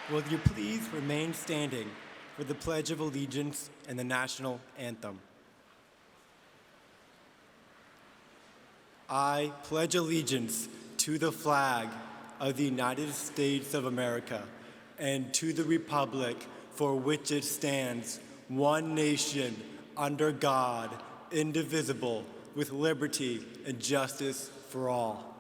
Will you please remain standing for the Pledge of Allegiance and the National Anthem? I pledge allegiance to the flag of the United States of America and to the republic for which it stands, one nation, under God, indivisible, with liberty and justice for all.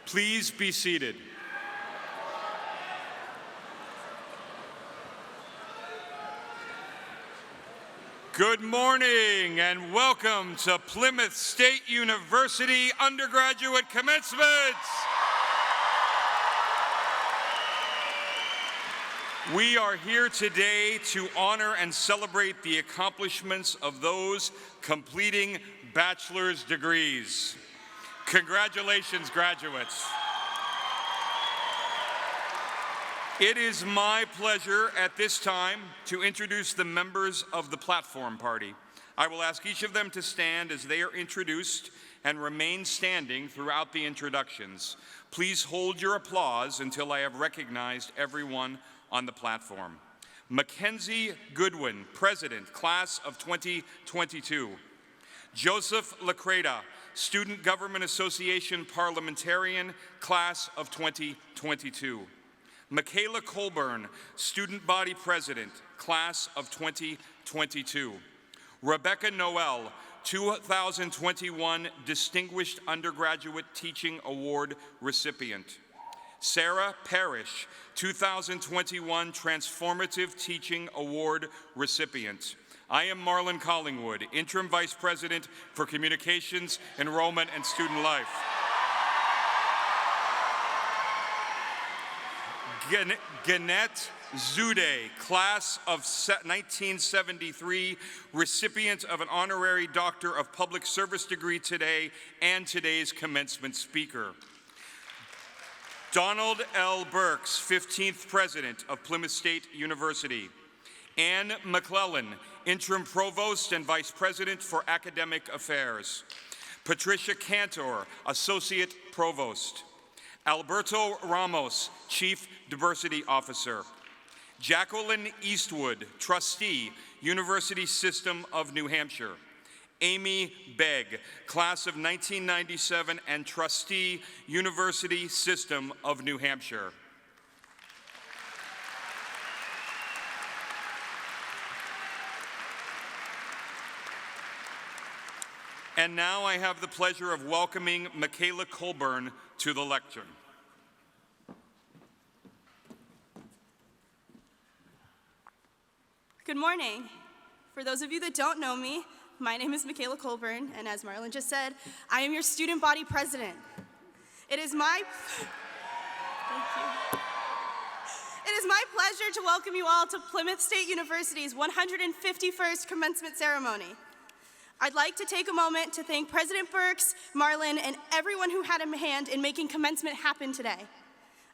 Please be seated. Good morning and welcome to Plymouth State University Undergraduate Commencement. We are here today to honor and celebrate the accomplishments of those completing bachelor's degrees. Congratulations, graduates. It is my pleasure at this time to introduce the members of the platform party. I will ask each of them to stand as they are introduced and remain standing throughout the introductions. Please hold your applause until I have recognized everyone on the platform. Mackenzie Goodwin, President, Class of 2022. Joseph Lacreda, Student Government Association Parliamentarian, Class of 2022. Michaela Colburn, Student Body President, Class of 2022. Rebecca Noel, 2021 Distinguished Undergraduate Teaching Award recipient. Sarah Parrish, 2021 Transformative Teaching Award recipient. I am Marlon Collingwood, Interim Vice President for Communications, Enrollment, and Student Life. Gannett Zude, Class of 1973, recipient of an Honorary Doctor of Public Service degree today and today's commencement speaker. Donald L. Burks, 15th President of Plymouth State University. Anne McClellan, Interim Provost and Vice President for Academic Affairs. Patricia Cantor, Associate Provost. Alberto Ramos, Chief Diversity Officer. Jacqueline Eastwood, Trustee, University System of New Hampshire. Amy Begg, Class of 1997 and Trustee, University System of New Hampshire. And now I have the pleasure of welcoming Michaela Colburn to the lectern. Good morning. For those of you that don't know me, my name is Michaela Colburn, and as Marlon just said, I am your student body president. It is my pleasure to welcome you all to Plymouth State University's 151st Commencement Ceremony. I'd like to take a moment to thank President Burks, Marlon, and everyone who had a hand in making commencement happen today.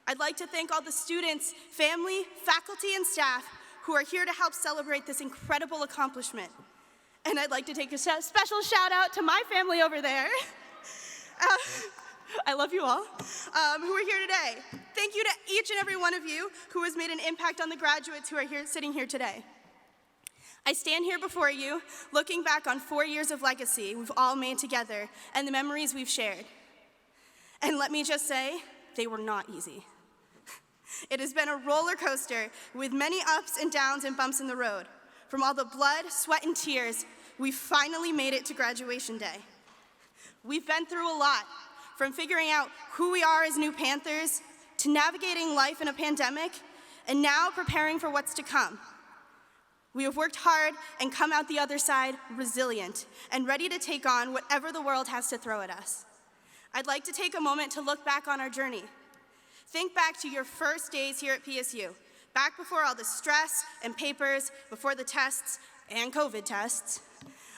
I'd like to thank all the students, family, faculty, and staff who are here to help celebrate this incredible accomplishment. And I'd like to take a special shout out to my family over there. I love you all, who are here today. Thank you to each and every one of you who has made an impact on the graduates who are here, sitting here today. I stand here before you, looking back on 4 years of legacy we've all made together and the memories we've shared. And let me just say, they were not easy. It has been a roller coaster with many ups and downs and bumps in the road. From all the blood, sweat, and tears, we finally made it to graduation day. We've been through a lot, from figuring out who we are as new Panthers, to navigating life in a pandemic, and now preparing for what's to come. We have worked hard and come out the other side resilient and ready to take on whatever the world has to throw at us. I'd like to take a moment to look back on our journey. Think back to your first days here at PSU, back before all the stress and papers, before the tests and COVID tests.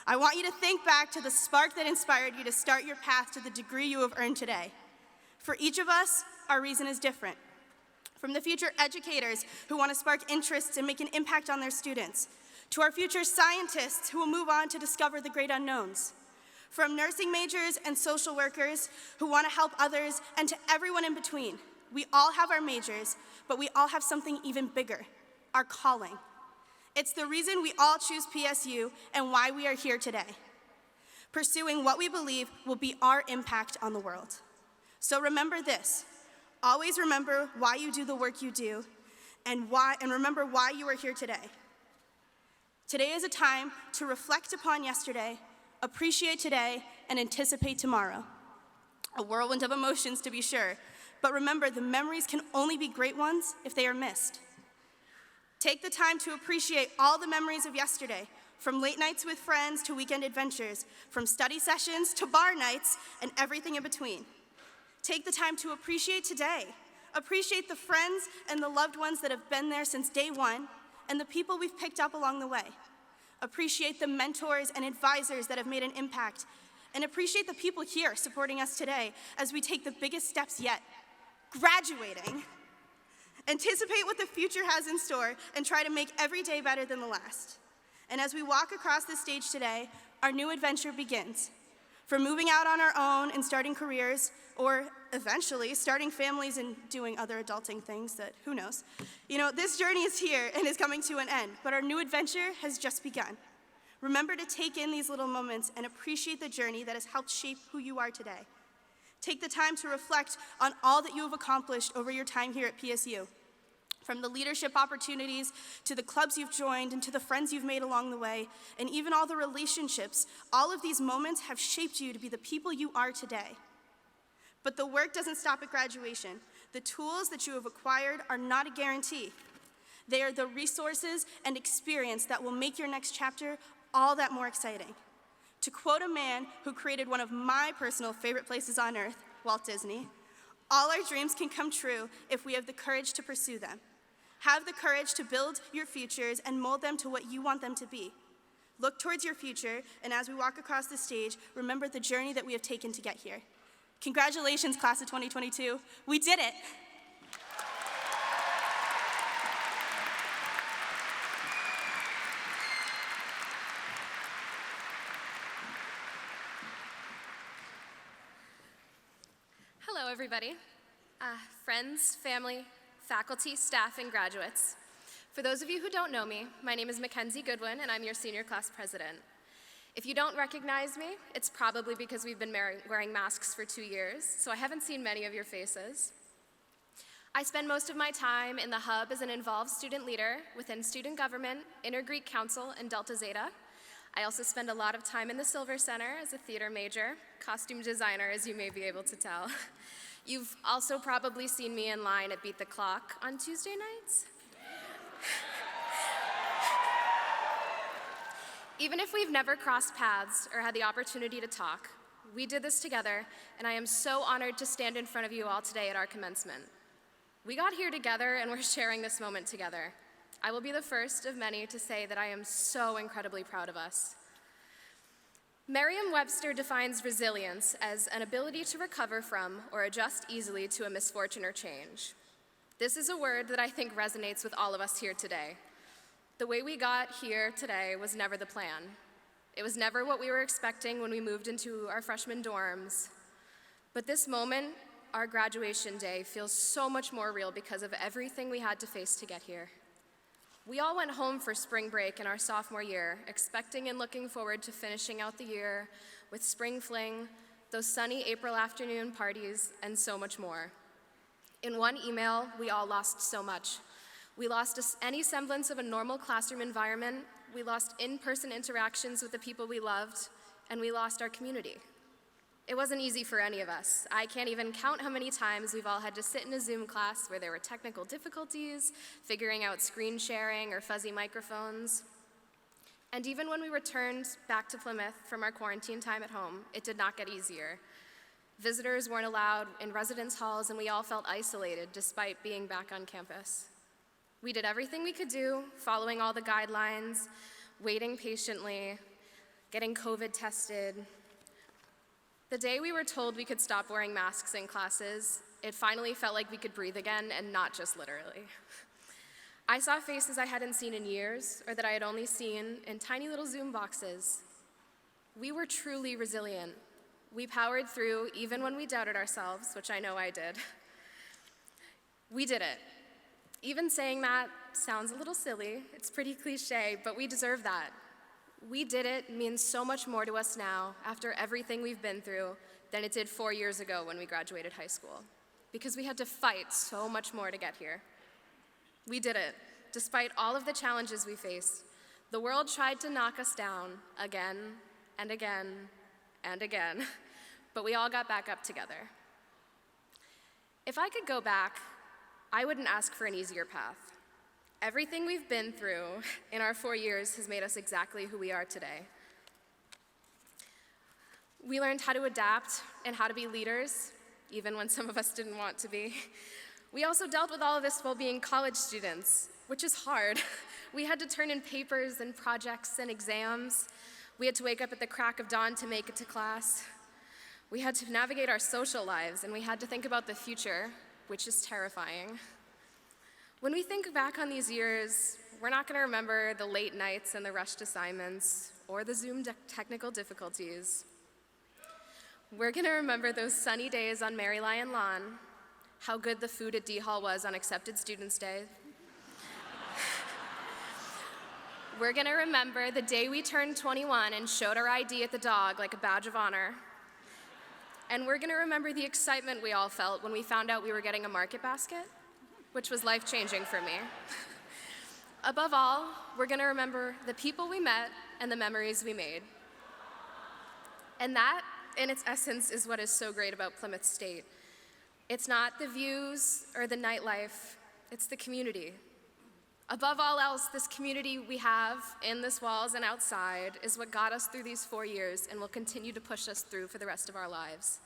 I want you to think back to the spark that inspired you to start your path to the degree you have earned today. For each of us, our reason is different. From the future educators who want to spark interests and make an impact on their students, to our future scientists who will move on to discover the great unknowns, from nursing majors and social workers who want to help others, and to everyone in between. We all have our majors, but we all have something even bigger, our calling. It's the reason we all choose PSU and why we are here today. Pursuing what we believe will be our impact on the world. So remember this. Always remember why you do the work you do, and remember why you are here today. Today is a time to reflect upon yesterday, appreciate today, and anticipate tomorrow. A whirlwind of emotions, to be sure, but remember, the memories can only be great ones if they are missed. Take the time to appreciate all the memories of yesterday, from late nights with friends to weekend adventures, from study sessions to bar nights, and everything in between. Take the time to appreciate today. Appreciate the friends and the loved ones that have been there since day one, and the people we've picked up along the way. Appreciate the mentors and advisors that have made an impact, and appreciate the people here supporting us today as we take the biggest steps yet, graduating. Anticipate what the future has in store and try to make every day better than the last. And as we walk across the stage today, our new adventure begins. From moving out on our own and starting careers, or eventually starting families and doing other adulting things that, who knows. This journey is here and is coming to an end, but our new adventure has just begun. Remember to take in these little moments and appreciate the journey that has helped shape who you are today. Take the time to reflect on all that you have accomplished over your time here at PSU. From the leadership opportunities, to the clubs you've joined, and to the friends you've made along the way, and even all the relationships, all of these moments have shaped you to be the people you are today. But the work doesn't stop at graduation. The tools that you have acquired are not a guarantee. They are the resources and experience that will make your next chapter all that more exciting. To quote a man who created one of my personal favorite places on earth, Walt Disney, all our dreams can come true if we have the courage to pursue them. Have the courage to build your futures and mold them to what you want them to be. Look towards your future, and as we walk across the stage, remember the journey that we have taken to get here. Congratulations, class of 2022. We did it. everybody. Friends, family, faculty, staff, and graduates. For those of you who don't know me, my name is Mackenzie Goodwin, and I'm your senior class president. If you don't recognize me, it's probably because we've been wearing masks for 2 years, so I haven't seen many of your faces. I spend most of my time in the hub as an involved student leader within student government, Inter-Greek Council, and Delta Zeta. I also spend a lot of time in the Silver Center as a theater major, costume designer, as you may be able to tell. You've also probably seen me in line at Beat the Clock on Tuesday nights. Even if we've never crossed paths or had the opportunity to talk, we did this together, and I am so honored to stand in front of you all today at our commencement. We got here together, and we're sharing this moment together. I will be the first of many to say that I am so incredibly proud of us. Merriam-Webster defines resilience as an ability to recover from or adjust easily to a misfortune or change. This is a word that I think resonates with all of us here today. The way we got here today was never the plan. It was never what we were expecting when we moved into our freshman dorms. But this moment, our graduation day, feels so much more real because of everything we had to face to get here. We all went home for spring break in our sophomore year, expecting and looking forward to finishing out the year with spring fling, those sunny April afternoon parties, and so much more. In one email, we all lost so much. We lost any semblance of a normal classroom environment, we lost in-person interactions with the people we loved, and we lost our community. It wasn't easy for any of us. I can't even count how many times we've all had to sit in a Zoom class where there were technical difficulties, figuring out screen sharing or fuzzy microphones. And even when we returned back to Plymouth from our quarantine time at home, it did not get easier. Visitors weren't allowed in residence halls, and we all felt isolated despite being back on campus. We did everything we could do, following all the guidelines, waiting patiently, getting COVID tested. The day we were told we could stop wearing masks in classes, it finally felt like we could breathe again, and not just literally. I saw faces I hadn't seen in years, or that I had only seen in tiny little Zoom boxes. We were truly resilient. We powered through even when we doubted ourselves, which I know I did. We did it. Even saying that sounds a little silly. It's pretty cliche, but we deserve that. We did it means so much more to us now, after everything we've been through, than it did 4 years ago when we graduated high school, because we had to fight so much more to get here. We did it, despite all of the challenges we faced. The world tried to knock us down again and again and again, but we all got back up together. If I could go back, I wouldn't ask for an easier path. Everything we've been through in our 4 years has made us exactly who we are today. We learned how to adapt and how to be leaders, even when some of us didn't want to be. We also dealt with all of this while being college students, which is hard. We had to turn in papers and projects and exams. We had to wake up at the crack of dawn to make it to class. We had to navigate our social lives, and we had to think about the future, which is terrifying. When we think back on these years, we're not going to remember the late nights and the rushed assignments or the Zoom technical difficulties. We're going to remember those sunny days on Mary Lyon Lawn, how good the food at D Hall was on Accepted Students Day. We're going to remember the day we turned 21 and showed our ID at the dog like a badge of honor. And we're going to remember the excitement we all felt when we found out we were getting a market basket, which was life-changing for me. Above all, we're going to remember the people we met and the memories we made. And that, in its essence, is what is so great about Plymouth State. It's not the views or the nightlife, it's the community. Above all else, this community we have in this walls and outside is what got us through these 4 years and will continue to push us through for the rest of our lives.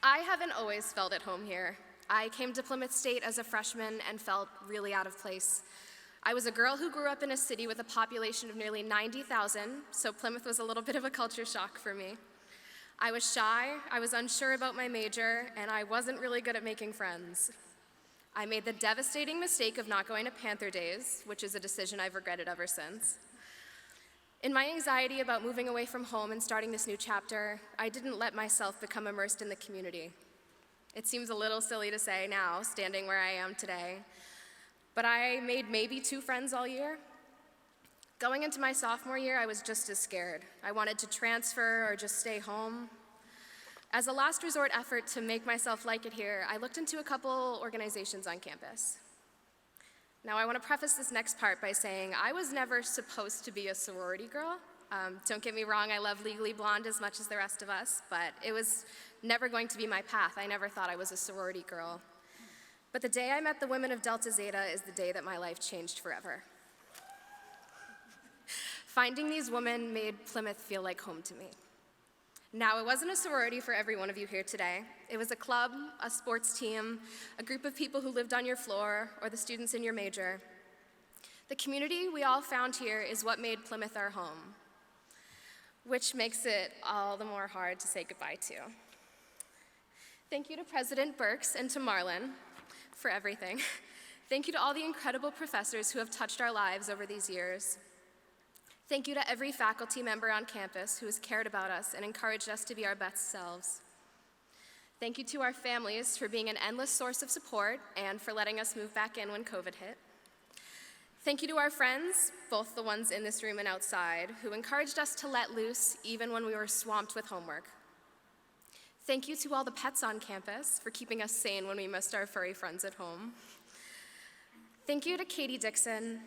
I haven't always felt at home here. I came to Plymouth State as a freshman and felt really out of place. I was a girl who grew up in a city with a population of nearly 90,000, so Plymouth was a little bit of a culture shock for me. I was shy, I was unsure about my major, and I wasn't really good at making friends. I made the devastating mistake of not going to Panther Days, which is a decision I've regretted ever since. In my anxiety about moving away from home and starting this new chapter, I didn't let myself become immersed in the community. It seems a little silly to say now, standing where I am today, but I made maybe 2 friends all year. Going into my sophomore year, I was just as scared. I wanted to transfer or just stay home. As a last resort effort to make myself like it here, I looked into a couple organizations on campus. Now, I want to preface this next part by saying I was never supposed to be a sorority girl. Don't get me wrong, I love Legally Blonde as much as the rest of us, but it was never going to be my path. I never thought I was a sorority girl. But the day I met the women of Delta Zeta is the day that my life changed forever. Finding these women made Plymouth feel like home to me. Now, it wasn't a sorority for every one of you here today. It was a club, a sports team, a group of people who lived on your floor, or the students in your major. The community we all found here is what made Plymouth our home, which makes it all the more hard to say goodbye to. Thank you to President Burks and to Marlon for everything. Thank you to all the incredible professors who have touched our lives over these years. Thank you to every faculty member on campus who has cared about us and encouraged us to be our best selves. Thank you to our families for being an endless source of support and for letting us move back in when COVID hit. Thank you to our friends, both the ones in this room and outside, who encouraged us to let loose even when we were swamped with homework. Thank you to all the pets on campus for keeping us sane when we missed our furry friends at home. Thank you to Katie Dixon.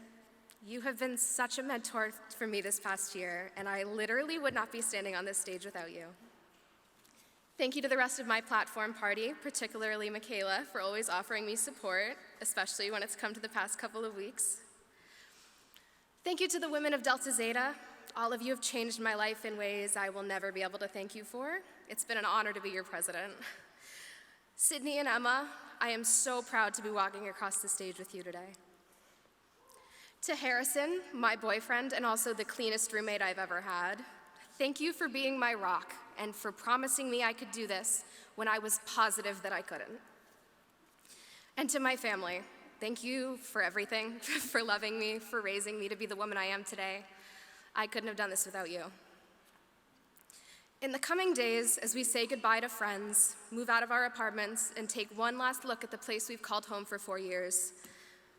You have been such a mentor for me this past year, and I literally would not be standing on this stage without you. Thank you to the rest of my platform party, particularly Michaela, for always offering me support, especially when it's come to the past couple of weeks. Thank you to the women of Delta Zeta. All of you have changed my life in ways I will never be able to thank you for. It's been an honor to be your president. Sydney and Emma, I am so proud to be walking across the stage with you today. To Harrison, my boyfriend, and also the cleanest roommate I've ever had, thank you for being my rock and for promising me I could do this when I was positive that I couldn't. And to my family, thank you for everything, for loving me, for raising me to be the woman I am today. I couldn't have done this without you. In the coming days, as we say goodbye to friends, move out of our apartments, and take one last look at the place we've called home for 4 years,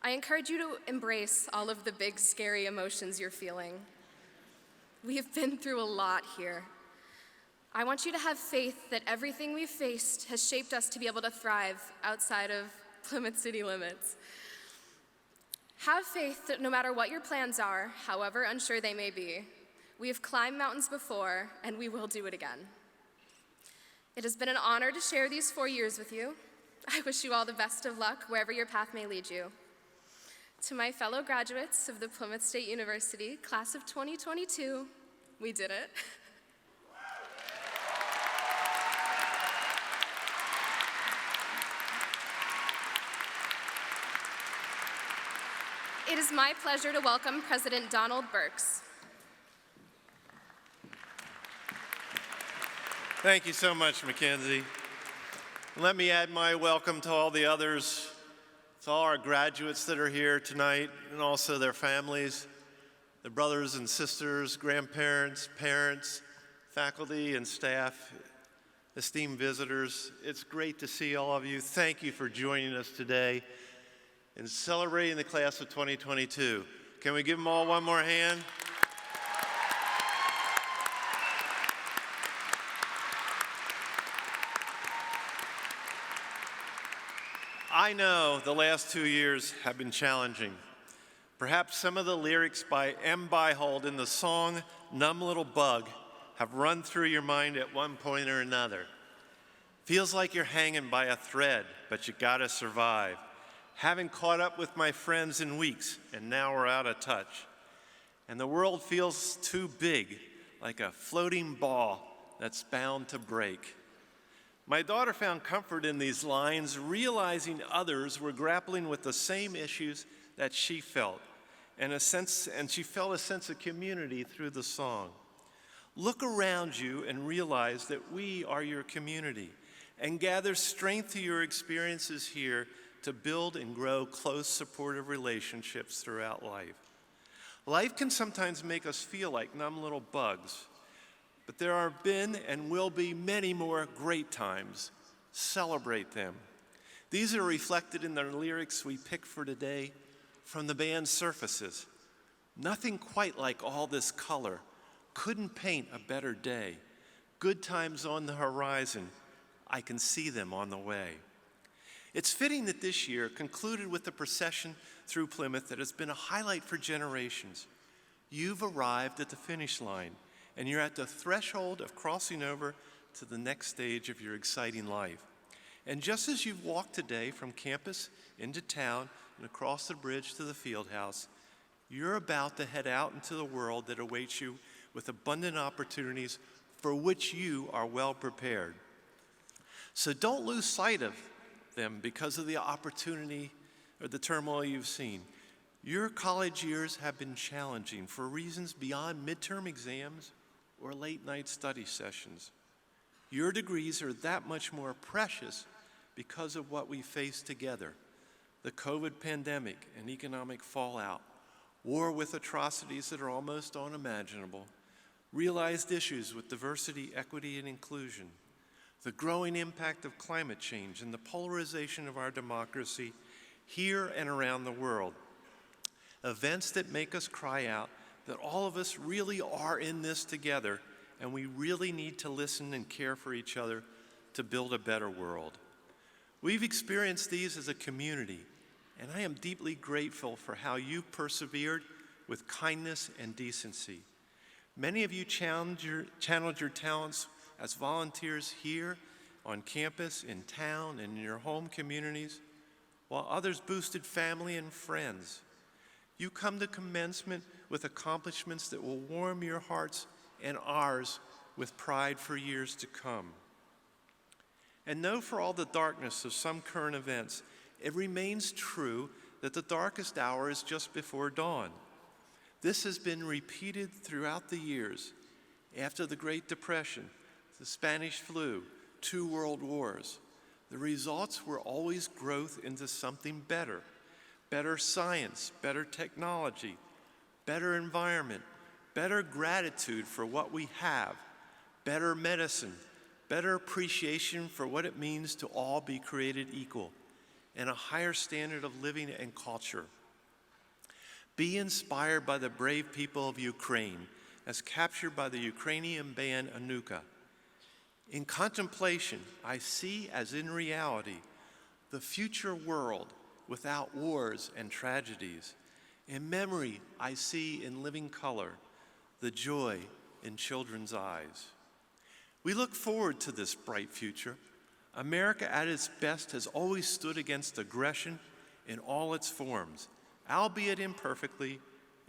I encourage you to embrace all of the big, scary emotions you're feeling. We have been through a lot here. I want you to have faith that everything we've faced has shaped us to be able to thrive outside of Plymouth city limits. Have faith that no matter what your plans are, however unsure they may be, we have climbed mountains before, and we will do it again. It has been an honor to share these 4 years with you. I wish you all the best of luck wherever your path may lead you. To my fellow graduates of the Plymouth State University, class of 2022, we did it. It is my pleasure to welcome President Donald Burks. Thank you so much, Mackenzie. Let me add my welcome to all the others, to all our graduates that are here tonight, and also their families, their brothers and sisters, grandparents, parents, faculty and staff, esteemed visitors. It's great to see all of you. Thank you for joining us today in celebrating the class of 2022. Can we give them all one more hand? I know the last 2 years have been challenging. Perhaps some of the lyrics by M. Byhold in the song Numb Little Bug have run through your mind at one point or another. Feels like you're hanging by a thread, but you gotta survive. Haven't caught up with my friends in weeks, and now we're out of touch. And the world feels too big, like a floating ball that's bound to break. My daughter found comfort in these lines, realizing others were grappling with the same issues that she felt, and she felt a sense of community through the song. Look around you and realize that we are your community, and gather strength to your experiences here to build and grow close, supportive relationships throughout life. Life can sometimes make us feel like numb little bugs, but there have been and will be many more great times Celebrate them. These are reflected in the lyrics we picked for today from the band Surfaces. Nothing quite like all this color. Couldn't paint a better day. Good times on the horizon. I can see them on the way. It's fitting that this year concluded with the procession through Plymouth that has been a highlight for generations. You've arrived at the finish line, and you're at the threshold of crossing over to the next stage of your exciting life. And just as you've walked today from campus into town and across the bridge to the field house, you're about to head out into the world that awaits you with abundant opportunities for which you are well prepared. So don't lose sight of them because of the opportunity or the turmoil you've seen. Your college years have been challenging for reasons beyond midterm exams or late night study sessions. Your degrees are that much more precious because of what we face together: the COVID pandemic and economic fallout, war with atrocities that are almost unimaginable, realized issues with diversity, equity, and inclusion, the growing impact of climate change and the polarization of our democracy here and around the world. Events that make us cry out that all of us really are in this together, and we really need to listen and care for each other to build a better world. We've experienced these as a community, and I am deeply grateful for how you persevered with kindness and decency. Many of you channeled your talents as volunteers here on campus, in town, and in your home communities, while others boosted family and friends. You come to Commencement with accomplishments that will warm your hearts and ours with pride for years to come. And know, for all the darkness of some current events, it remains true that the darkest hour is just before dawn. This has been repeated throughout the years. After the Great Depression, the Spanish flu, 2 world wars, the results were always growth into something better. Better science, better technology, better environment, better gratitude for what we have, better medicine, better appreciation for what it means to all be created equal, and a higher standard of living and culture. Be inspired by the brave people of Ukraine, as captured by the Ukrainian band Anuka. In contemplation, I see as in reality the future world without wars and tragedies. In memory, I see in living color the joy in children's eyes. We look forward to this bright future. America at its best has always stood against aggression in all its forms, albeit imperfectly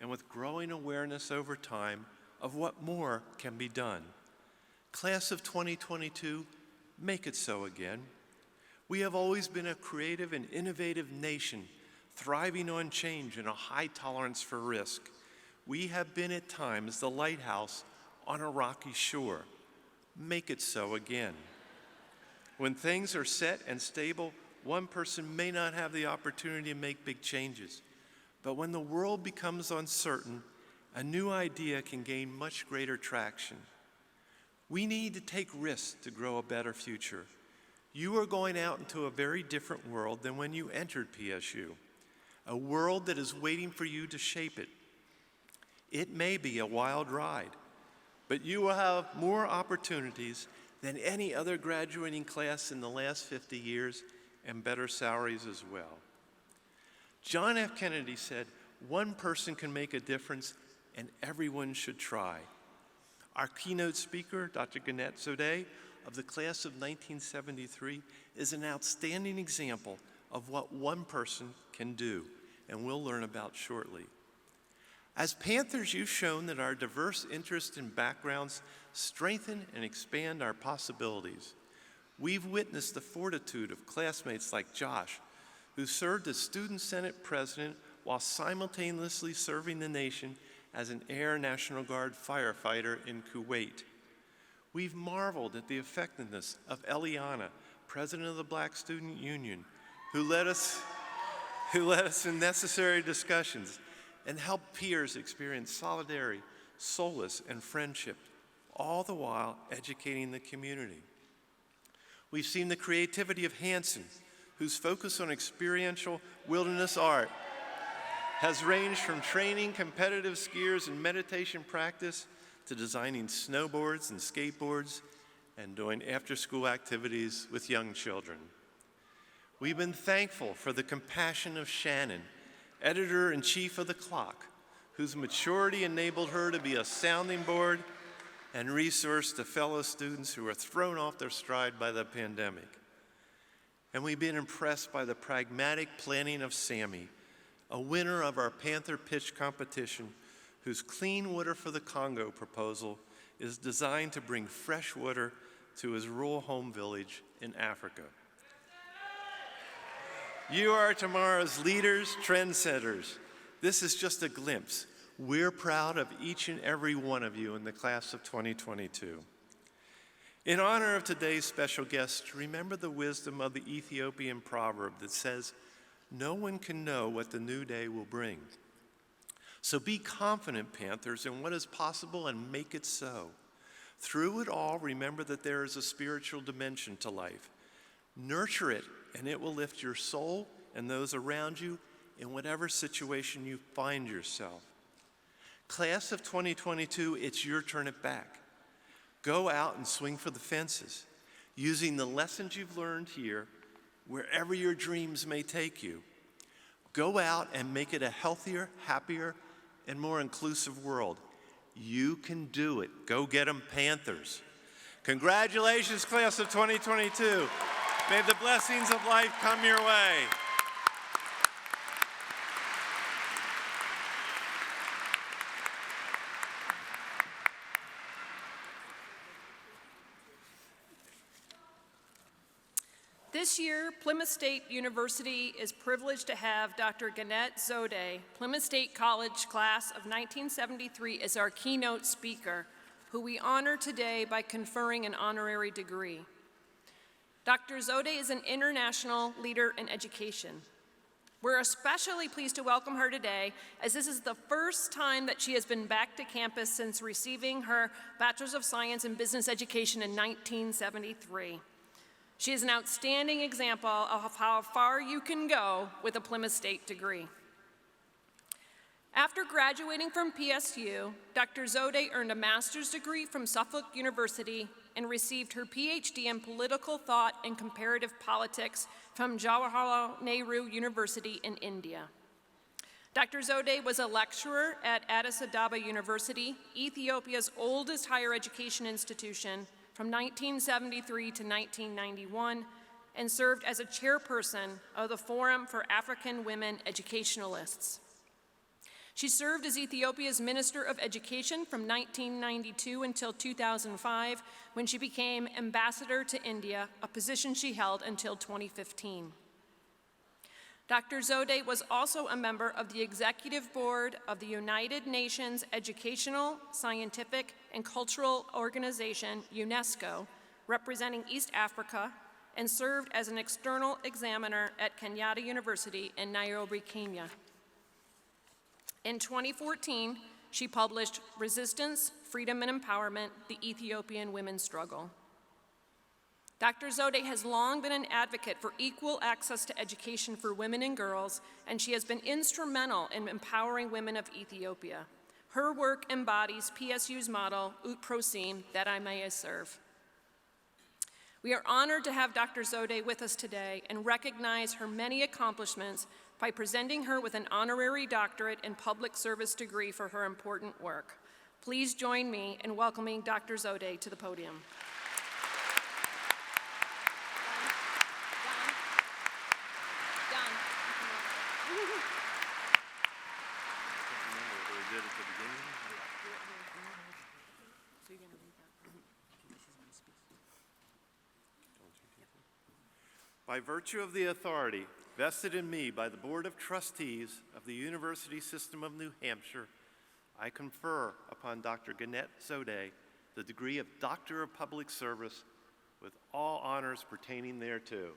and with growing awareness over time of what more can be done. Class of 2022, make it so again. We have always been a creative and innovative nation, thriving on change and a high tolerance for risk. We have been at times the lighthouse on a rocky shore. Make it so again. When things are set and stable, one person may not have the opportunity to make big changes. But when the world becomes uncertain, a new idea can gain much greater traction. We need to take risks to grow a better future. You are going out into a very different world than when you entered PSU, a world that is waiting for you to shape it. It may be a wild ride, but you will have more opportunities than any other graduating class in the last 50 years, and better salaries as well. John F. Kennedy said, "One person can make a difference, and everyone should try." Our keynote speaker, Dr. Gannett Zodé, of the class of 1973, is an outstanding example of what one person can do, and we'll learn about shortly. As Panthers, you've shown that our diverse interests and backgrounds strengthen and expand our possibilities. We've witnessed the fortitude of classmates like Josh, who served as Student Senate President while simultaneously serving the nation as an Air National Guard firefighter in Kuwait. We've marveled at the effectiveness of Eliana, President of the Black Student Union, who led us in necessary discussions and helped peers experience solidarity, solace, and friendship, all the while educating the community. We've seen the creativity of Hanson, whose focus on experiential wilderness art has ranged from training competitive skiers in meditation practice to designing snowboards and skateboards and doing after-school activities with young children. We've been thankful for the compassion of Shannon, editor-in-chief of The Clock, whose maturity enabled her to be a sounding board and resource to fellow students who were thrown off their stride by the pandemic. And we've been impressed by the pragmatic planning of Sammy, a winner of our Panther Pitch competition, whose Clean Water for the Congo proposal is designed to bring fresh water to his rural home village in Africa. You are tomorrow's leaders, trendsetters. This is just a glimpse. We're proud of each and every one of you in the class of 2022. In honor of today's special guest, remember the wisdom of the Ethiopian proverb that says, "No one can know what the new day will bring." So be confident, Panthers, in what is possible and make it so. Through it all, remember that there is a spiritual dimension to life. Nurture it, and it will lift your soul and those around you in whatever situation you find yourself. Class of 2022, it's your turn at bat. Go out and swing for the fences, using the lessons you've learned here wherever your dreams may take you. Go out and make it a healthier, happier, and more inclusive world. You can do it. Go get them, Panthers. Congratulations, class of 2022. May the blessings of life come your way. This year, Plymouth State University is privileged to have Dr. Gannett Zode, Plymouth State College class of 1973, as our keynote speaker, who we honor today by conferring an honorary degree. Dr. Zode is an international leader in education. We're especially pleased to welcome her today, as this is the first time that she has been back to campus since receiving her Bachelor's of Science in Business Education in 1973. She is an outstanding example of how far you can go with a Plymouth State degree. After graduating from PSU, Dr. Zode earned a master's degree from Suffolk University and received her PhD in political thought and comparative politics from Jawaharlal Nehru University in India. Dr. Zode was a lecturer at Addis Ababa University, Ethiopia's oldest higher education institution, from 1973 to 1991, and served as a chairperson of the Forum for African Women Educationalists. She served as Ethiopia's Minister of Education from 1992 until 2005, when she became ambassador to India, a position she held until 2015. Dr. Zode was also a member of the Executive Board of the United Nations Educational, Scientific, and Cultural Organization, UNESCO, representing East Africa, and served as an external examiner at Kenyatta University in Nairobi, Kenya. In 2014, she published Resistance, Freedom, and Empowerment, the Ethiopian Women's Struggle. Dr. Zode has long been an advocate for equal access to education for women and girls, and she has been instrumental in empowering women of Ethiopia. Her work embodies PSU's motto, Ut prosim, that I may serve. We are honored to have Dr. Zode with us today and recognize her many accomplishments by presenting her with an honorary doctorate in public service degree for her important work. Please join me in welcoming Dr. Zode to the podium. By virtue of the authority vested in me by the Board of Trustees of the University System of New Hampshire, I confer upon Dr. Gannett Zode the degree of Doctor of Public Service with all honors pertaining thereto.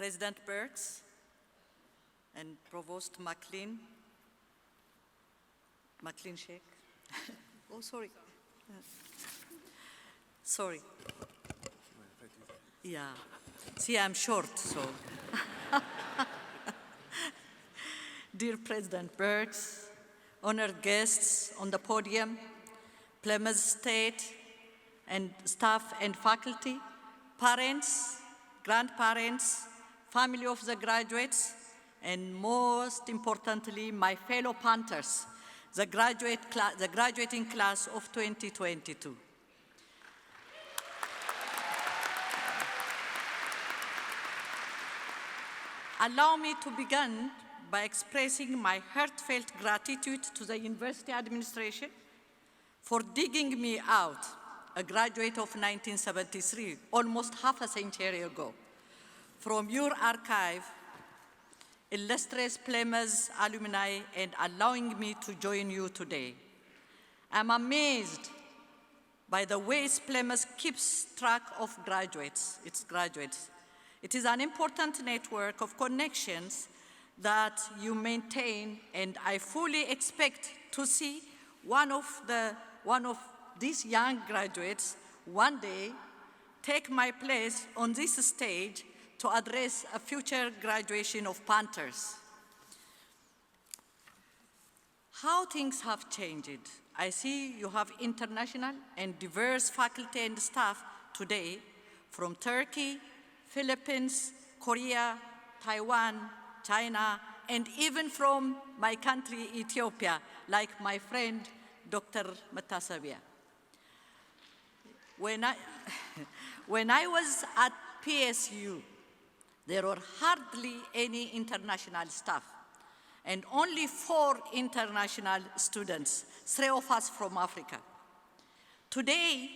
President Burks, and Provost McLean Sheikh. Oh, sorry. Sorry. Yeah. See, I'm short, so. Dear President Burks, honored guests on the podium, Plymouth State and staff and faculty, parents, grandparents, family of the graduates, and most importantly, my fellow Panthers, the graduating class of 2022. Allow me to begin by expressing my heartfelt gratitude to the university administration for digging me out, a graduate of 1973, almost half a century ago, from your archive, illustrious Plymouth alumni, and allowing me to join you today. I'm amazed by the ways Plymouth keeps track of its graduates. It is an important network of connections that you maintain, and I fully expect to see one of these young graduates one day take my place on this stage to address a future graduation of Panthers. How things have changed. I see you have international and diverse faculty and staff today from Turkey, Philippines, Korea, Taiwan, China, and even from my country, Ethiopia, like my friend, Dr. Matasabia. When I was at PSU, there were hardly any international staff, and only 4 international students, 3 of us from Africa. Today,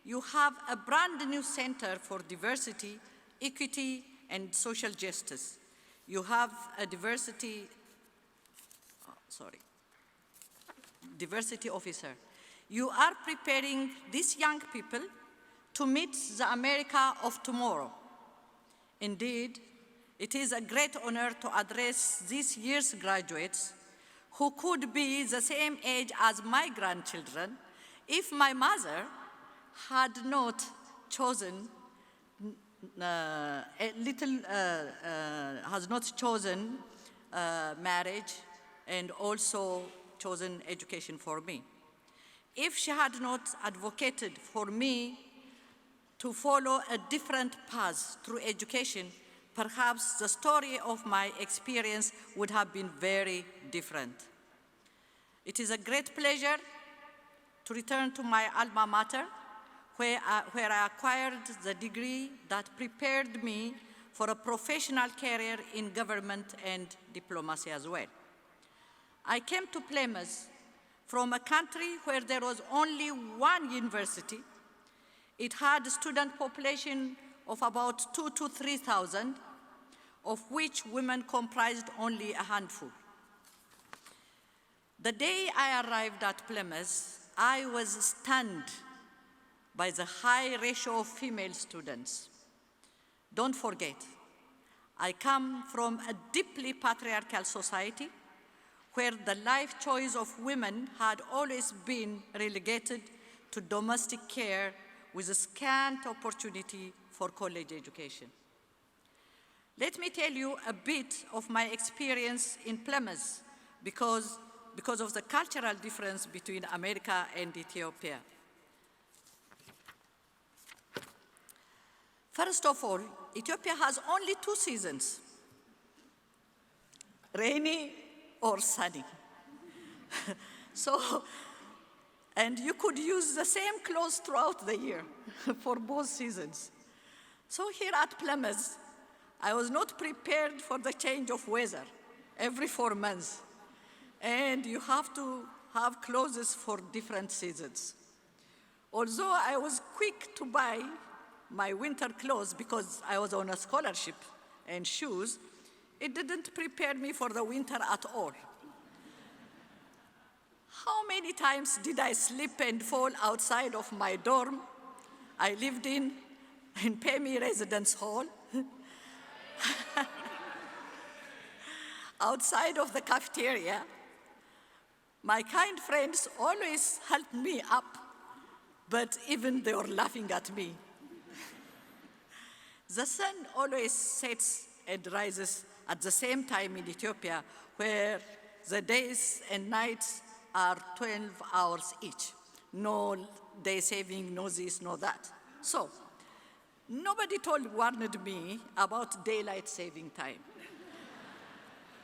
you have a brand new Center for Diversity, Equity, and Social Justice. You have a diversity officer. You are preparing these young people to meet the America of tomorrow. Indeed, it is a great honor to address this year's graduates who could be the same age as my grandchildren if my mother had not chosen marriage and also chosen education for me. If she had not advocated for me to follow a different path through education, perhaps the story of my experience would have been very different. It is a great pleasure to return to my alma mater, where I acquired the degree that prepared me for a professional career in government and diplomacy as well. I came to Plymouth from a country where there was only one university. It had a student population of about 2,000 to 3,000, of which women comprised only a handful. The day I arrived at Plymouth, I was stunned by the high ratio of female students. Don't forget, I come from a deeply patriarchal society where the life choice of women had always been relegated to domestic care with a scant opportunity for college education. Let me tell you a bit of my experience in Plymouth because of the cultural difference between America and Ethiopia. First of all, Ethiopia has only 2 seasons, rainy or sunny. And you could use the same clothes throughout the year for both seasons. So here at Plymouth, I was not prepared for the change of weather every 4 months. And you have to have clothes for different seasons. Although I was quick to buy my winter clothes because I was on a scholarship and shoes, it didn't prepare me for the winter at all. How many times did I slip and fall outside of my dorm I lived in Pemi Residence Hall? Outside of the cafeteria, my kind friends always helped me up, but even they were laughing at me. The sun always sets and rises at the same time in Ethiopia, where the days and nights are 12 hours each. No day saving, no this, no that. So, nobody warned me about daylight saving time.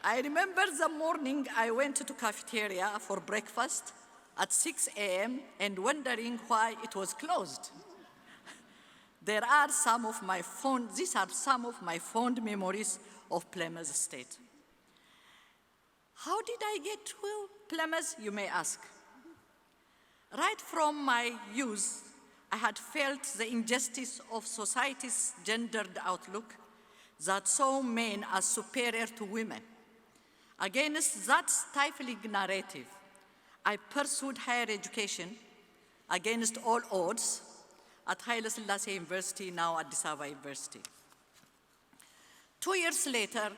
I remember the morning I went to cafeteria for breakfast at 6 a.m. and wondering why it was closed. These are some of my fond memories of Plymouth State. How did I get to Plymouth, you may ask? Right from my youth, I had felt the injustice of society's gendered outlook that saw men as superior to women. Against that stifling narrative, I pursued higher education against all odds at Haile Selassie University, now Addis Ababa University. 2 years later,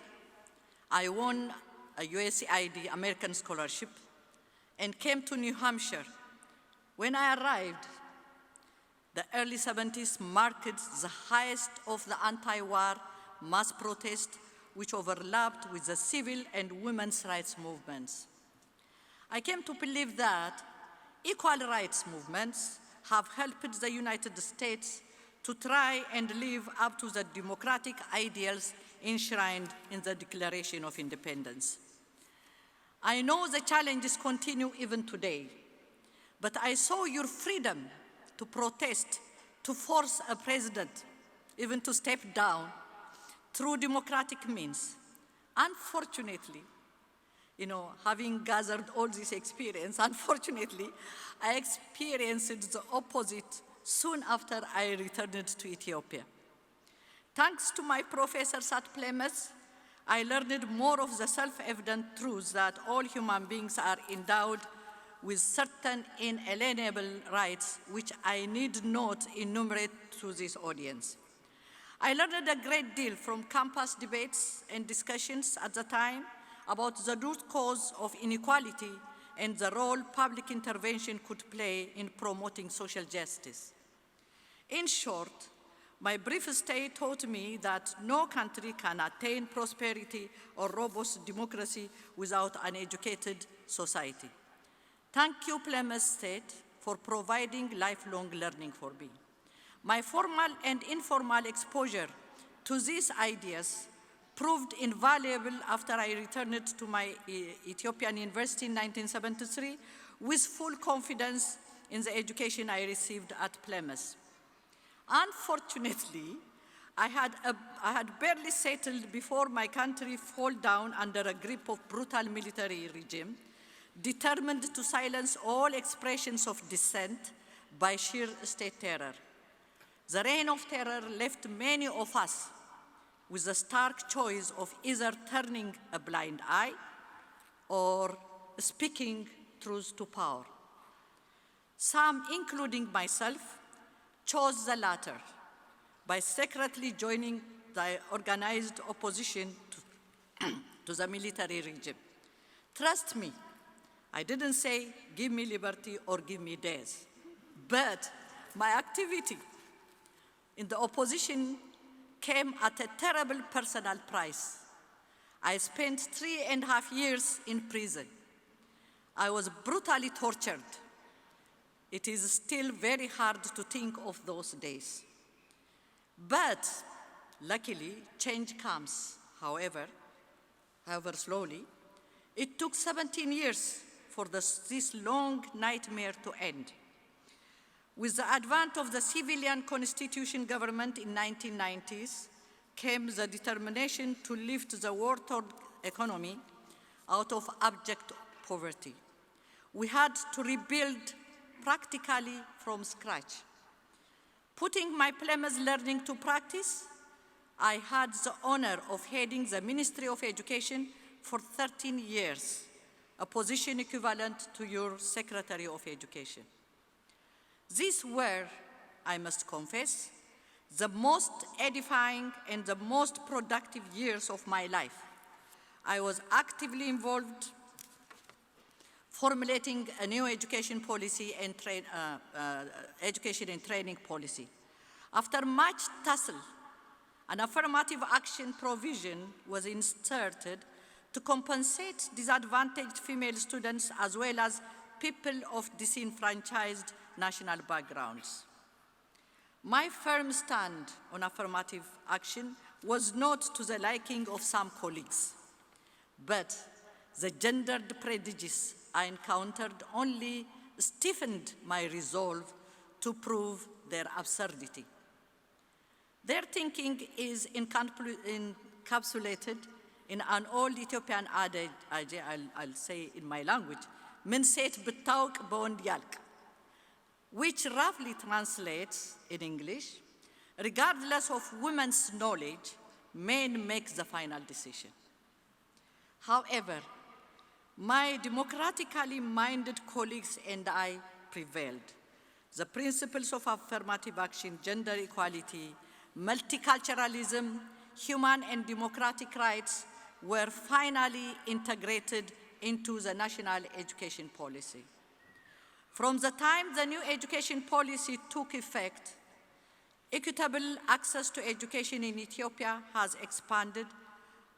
I won a USAID American scholarship and came to New Hampshire. When I arrived, the early 70s marked the highest of the anti-war mass protest, which overlapped with the civil and women's rights movements. I came to believe that equal rights movements have helped the United States to try and live up to the democratic ideals enshrined in the Declaration of Independence. I know the challenges continue even today, but I saw your freedom to protest, to force a president even to step down through democratic means. Unfortunately, having gathered all this experience, unfortunately, I experienced the opposite soon after I returned to Ethiopia. Thanks to my professors at Plymouth, I learned more of the self-evident truths that all human beings are endowed with certain inalienable rights, which I need not enumerate to this audience. I learned a great deal from campus debates and discussions at the time about the root cause of inequality and the role public intervention could play in promoting social justice. In short, my brief stay taught me that no country can attain prosperity or robust democracy without an educated society. Thank you, Plymouth State, for providing lifelong learning for me. My formal and informal exposure to these ideas proved invaluable after I returned to my Ethiopian university in 1973 with full confidence in the education I received at Plymouth. Unfortunately, I had barely settled before my country fell down under a grip of brutal military regime, determined to silence all expressions of dissent by sheer state terror. The reign of terror left many of us with the stark choice of either turning a blind eye or speaking truth to power. Some, including myself, chose the latter by secretly joining the organized opposition to the military regime. Trust me, I didn't say, give me liberty or give me death, but my activity in the opposition came at a terrible personal price. I spent 3.5 years in prison. I was brutally tortured. It is still very hard to think of those days. But luckily, change comes, however slowly. It took 17 years for this long nightmare to end. With the advent of the civilian constitution government in 1990s came the determination to lift the war-torn economy out of abject poverty. We had to rebuild practically from scratch. Putting my Plymouth learning to practice, I had the honor of heading the Ministry of Education for 13 years, a position equivalent to your Secretary of Education. These were, I must confess, the most edifying and the most productive years of my life. I was actively involved formulating a new education policy and education and training policy. After much tussle, an affirmative action provision was inserted to compensate disadvantaged female students as well as people of disenfranchised national backgrounds. My firm stand on affirmative action was not to the liking of some colleagues, but the gendered prejudice I encountered only stiffened my resolve to prove their absurdity. Their thinking is encapsulated in an old Ethiopian adage, I'll say in my language, "Min set b'tauk b'ond yalk," which roughly translates in English, regardless of women's knowledge, men make the final decision. However, my democratically minded colleagues and I prevailed. The principles of affirmative action, gender equality, multiculturalism, human and democratic rights were finally integrated into the national education policy. From the time the new education policy took effect, equitable access to education in Ethiopia has expanded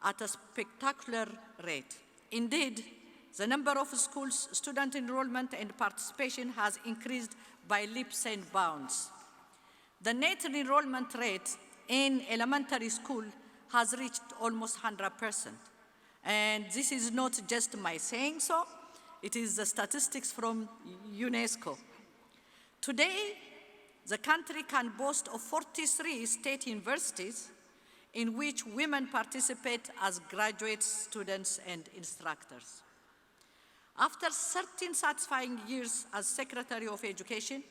at a spectacular rate. Indeed, the number of schools, student enrollment, and participation has increased by leaps and bounds. The net enrollment rate in elementary school has reached almost 100%. And this is not just my saying so, it is the statistics from UNESCO. Today, the country can boast of 43 state universities in which women participate as graduate students and instructors. After 13 satisfying years as Secretary of Education,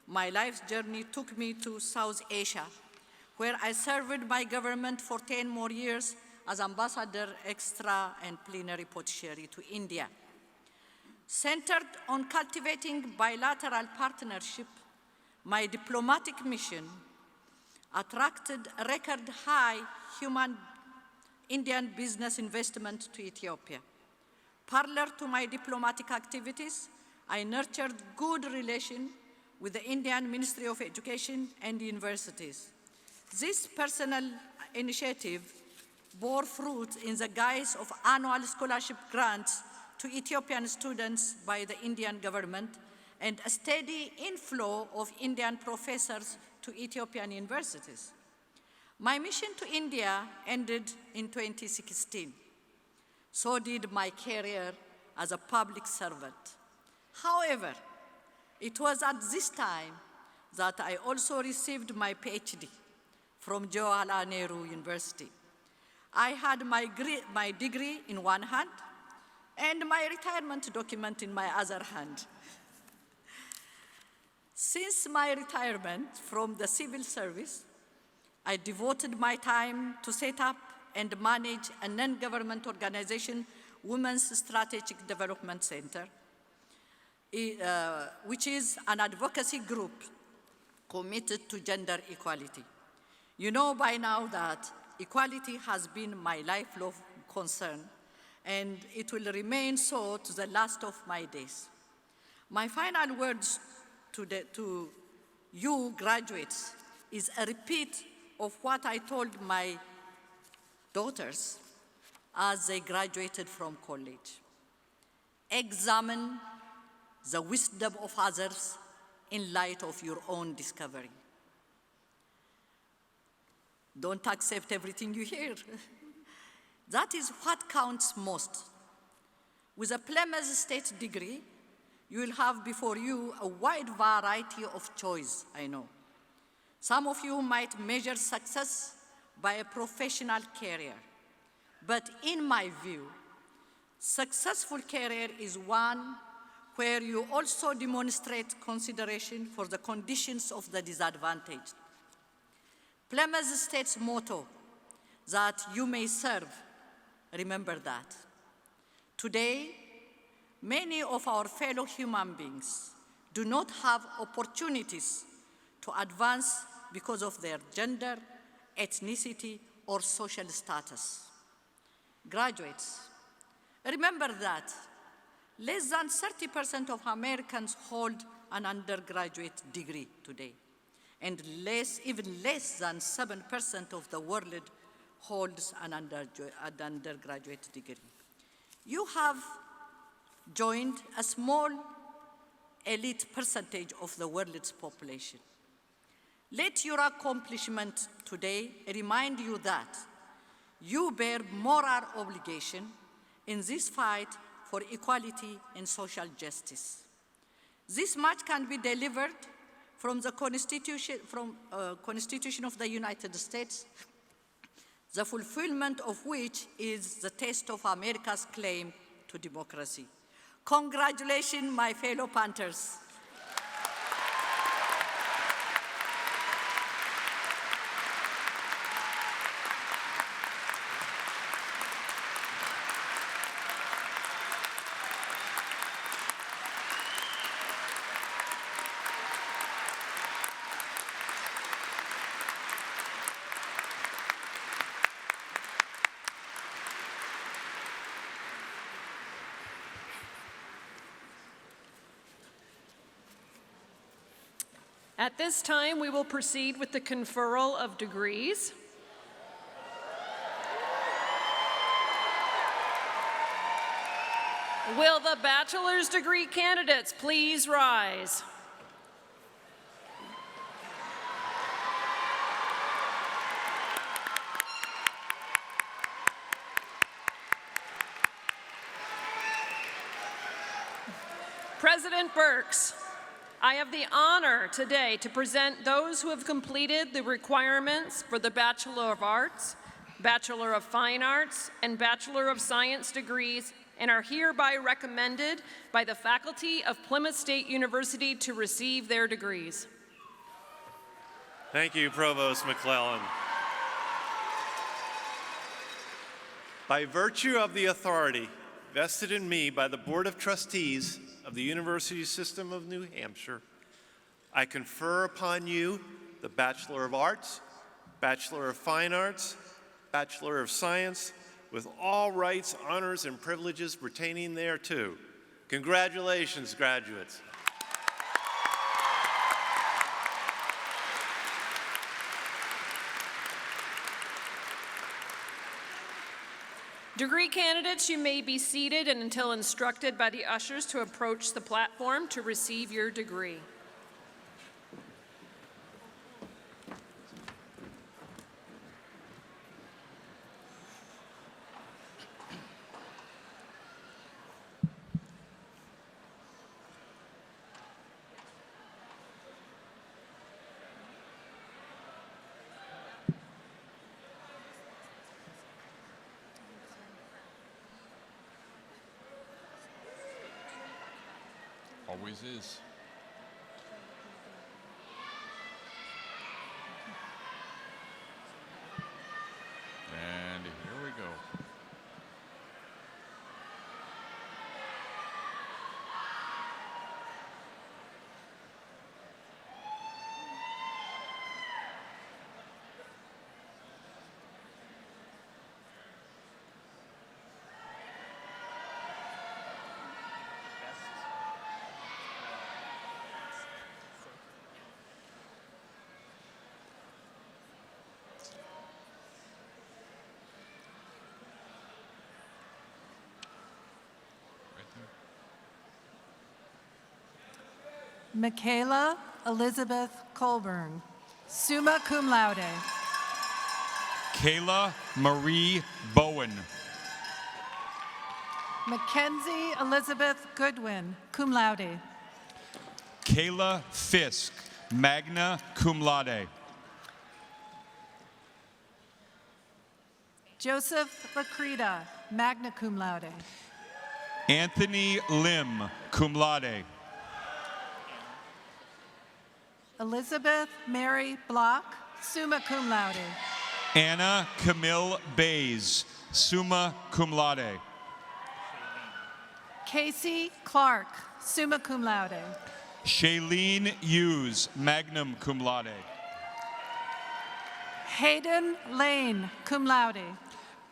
my life's journey took me to South Asia, where I served my government for 10 more years as Ambassador Extra and Plenary Potentiary to India. Centered on cultivating bilateral partnership, my diplomatic mission attracted a record-high Indian business investment to Ethiopia. Parallel to my diplomatic activities, I nurtured good relations with the Indian Ministry of Education and universities. This personal initiative bore fruit in the guise of annual scholarship grants to Ethiopian students by the Indian government and a steady inflow of Indian professors to Ethiopian universities. My mission to India ended in 2016. So did my career as a public servant. However, it was at this time that I also received my PhD from Jawaharlal Nehru University. I had my degree in one hand and my retirement document in my other hand. Since my retirement from the civil service, I devoted my time to set up and manage a non-government organization, Women's Strategic Development Center, which is an advocacy group committed to gender equality. You know by now that equality has been my lifelong concern, and it will remain so to the last of my days. My final words to you graduates is a repeat of what I told my daughters as they graduated from college. Examine the wisdom of others in light of your own discovery. Don't accept everything you hear. That is what counts most. With a Plymouth State degree, you will have before you a wide variety of choice, I know. Some of you might measure success by a professional career. But in my view, successful career is one where you also demonstrate consideration for the conditions of the disadvantaged. Plymouth State's motto, that you may serve, remember that. Today, many of our fellow human beings do not have opportunities to advance because of their gender, ethnicity, or social status. Graduates, remember that less than 30% of Americans hold an undergraduate degree today, and even less than 7% of the world holds an undergraduate degree. You have joined a small elite percentage of the world's population. Let your accomplishment today remind you that you bear moral obligation in this fight for equality and social justice. This much can be delivered from the Constitution of the United States, the fulfillment of which is the test of America's claim to democracy. Congratulations, my fellow Panthers. At this time, we will proceed with the conferral of degrees. Will the bachelor's degree candidates please rise? President Burks, I have the honor today to present those who have completed the requirements for the Bachelor of Arts, Bachelor of Fine Arts, and Bachelor of Science degrees and are hereby recommended by the faculty of Plymouth State University to receive their degrees. Thank you, Provost McClellan. By virtue of the authority vested in me by the Board of Trustees of the University System of New Hampshire, I confer upon you the Bachelor of Arts, Bachelor of Fine Arts, Bachelor of Science, with all rights, honors, and privileges pertaining thereto. Congratulations, graduates. Degree candidates, you may be seated and until instructed by the ushers to approach the platform to receive your degree. Always is. And here we go. Michaela Elizabeth Colburn, summa cum laude. Kayla Marie Bowen. Mackenzie Elizabeth Goodwin, cum laude. Kayla Fisk, magna cum laude. Joseph Lacrita, magna cum laude. Anthony Lim, cum laude. Elizabeth Mary Block, summa cum laude. Anna Camille Bays, summa cum laude. Casey Clark, summa cum laude. Shailene Hughes, magna cum laude. Hayden Lane, cum laude.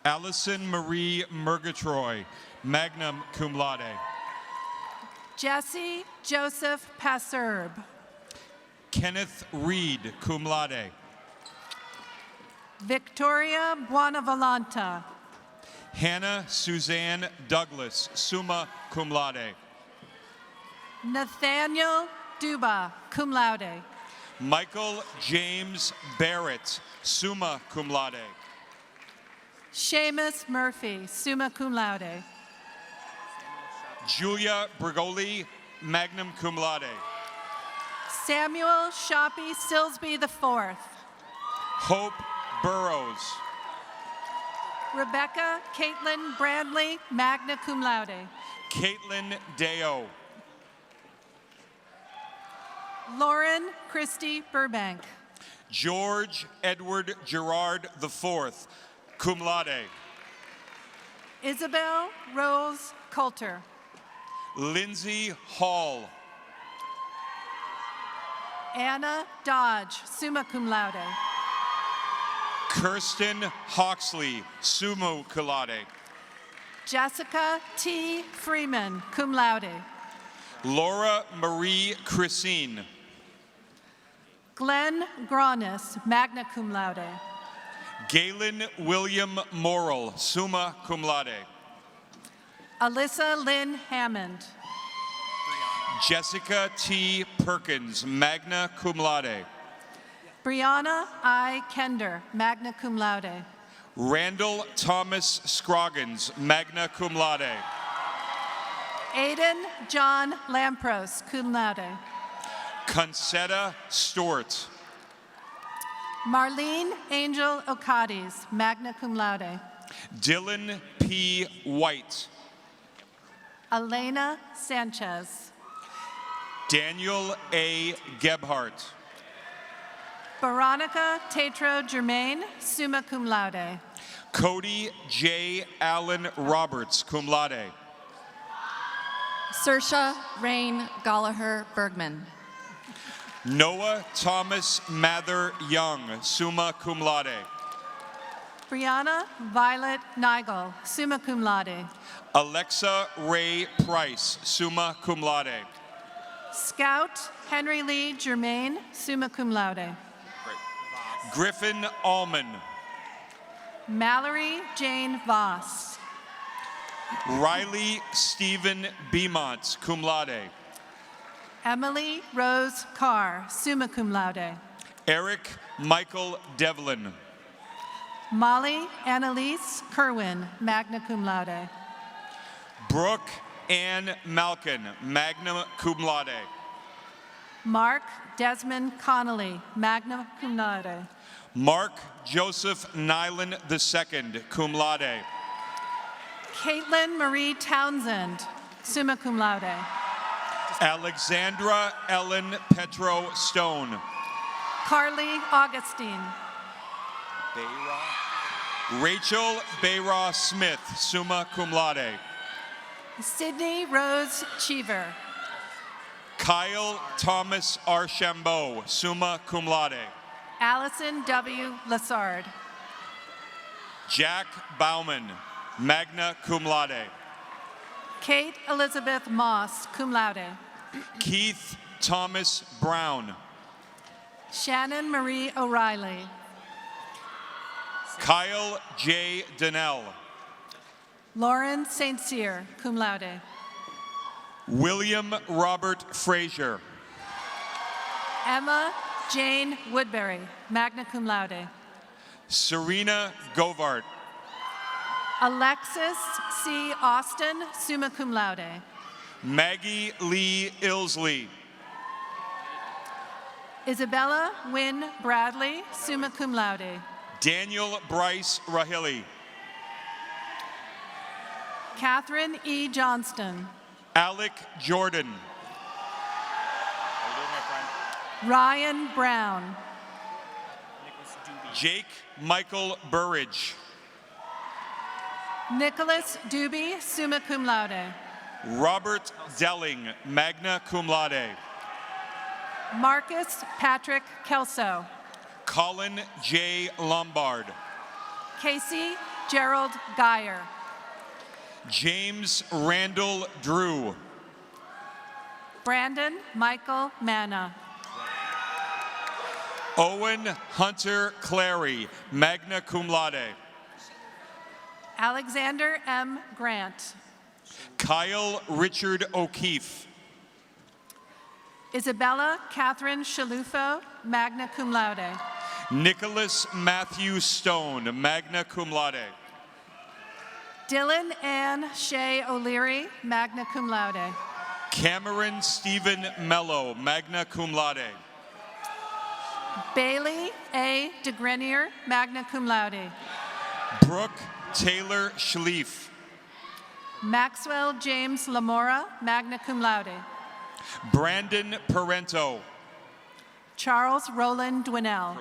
Allison Marie Murgatroyd, magna cum laude. Jesse Joseph Passerb. Kenneth Reed, cum laude. Victoria Buonavolanta. Hannah Suzanne Douglas, summa cum laude. Nathaniel Duba, cum laude. Michael James Barrett, summa cum laude. Seamus Murphy, summa cum laude. Julia Brigoli, magna cum laude. Samuel Shoppy Silsby IV. Hope Burrows. Rebecca Caitlin Brandley, magna cum laude. Caitlin Deo. Lauren Christie Burbank. George Edward Gerard IV, cum laude. Isabel Rose Coulter. Lindsay Hall. Anna Dodge, summa cum laude. Kirsten Hawksley, summa cum laude. Jessica T. Freeman, cum laude. Laura Marie Christine. Glenn Gronis, magna cum laude. Galen William Morrill, summa cum laude. Alyssa Lynn Hammond. Jessica T. Perkins, magna cum laude. Brianna I. Kender, magna cum laude. Randall Thomas Scroggins, magna cum laude. Aiden John Lampros, cum laude. Concetta Stewart. Marlene Angel Ocadis, magna cum laude. Dylan P. White. Elena Sanchez. Daniel A. Gebhardt. Veronica Tatro Germain, summa cum laude. Cody J. Allen Roberts, cum laude. Saoirse Rain Gallagher Bergman. Noah Thomas Mather Young, summa cum laude. Brianna Violet Nigel, summa cum laude. Alexa Ray Price, summa cum laude. Scout Henry Lee Germain, summa cum laude. Griffin Allman. Mallory Jane Voss. Riley Stephen Beaumont, cum laude. Emily Rose Carr, summa cum laude. Eric Michael Devlin. Molly Annalise Kerwin, magna cum laude. Brooke Ann Malkin, magna cum laude. Mark Desmond Connolly, magna cum laude. Mark Joseph Nyland II, cum laude. Caitlin Marie Townsend, summa cum laude. Alexandra Ellen Petro Stone. Carly Augustine. Rachel Bayra Smith, summa cum laude. Sydney Rose Cheever. Kyle Thomas Archambault, summa cum laude. Allison W. Lassard. Jack Bauman, magna cum laude. Kate Elizabeth Moss, cum laude. Keith Thomas Brown. Shannon Marie O'Reilly. Kyle J. Donnell. Lauren St. Cyr, cum laude. William Robert Frazier. Emma Jane Woodbury, magna cum laude. Serena Govart. Alexis C. Austin, summa cum laude. Maggie Lee Ilsley. Isabella Wynne Bradley, summa cum laude. Daniel Bryce Rahili. Catherine E. Johnston. Alec Jordan. Ryan Brown. Jake Michael Burridge. Nicholas Doobie, summa cum laude. Robert Delling, magna cum laude. Marcus Patrick Kelso. Colin J. Lombard. Casey Gerald Geyer. James Randall Drew. Brandon Michael Manna. Owen Hunter Clary, magna cum laude. Alexander M. Grant. Kyle Richard O'Keefe. Isabella Catherine Shalufo, magna cum laude. Nicholas Matthew Stone, magna cum laude. Dylan Ann Shea O'Leary, magna cum laude. Cameron Stephen Mello, magna cum laude. Bailey A. DeGrenier, magna cum laude. Brooke Taylor Schlief. Maxwell James Lamora, magna cum laude. Brandon Parento. Charles Roland Dwinell.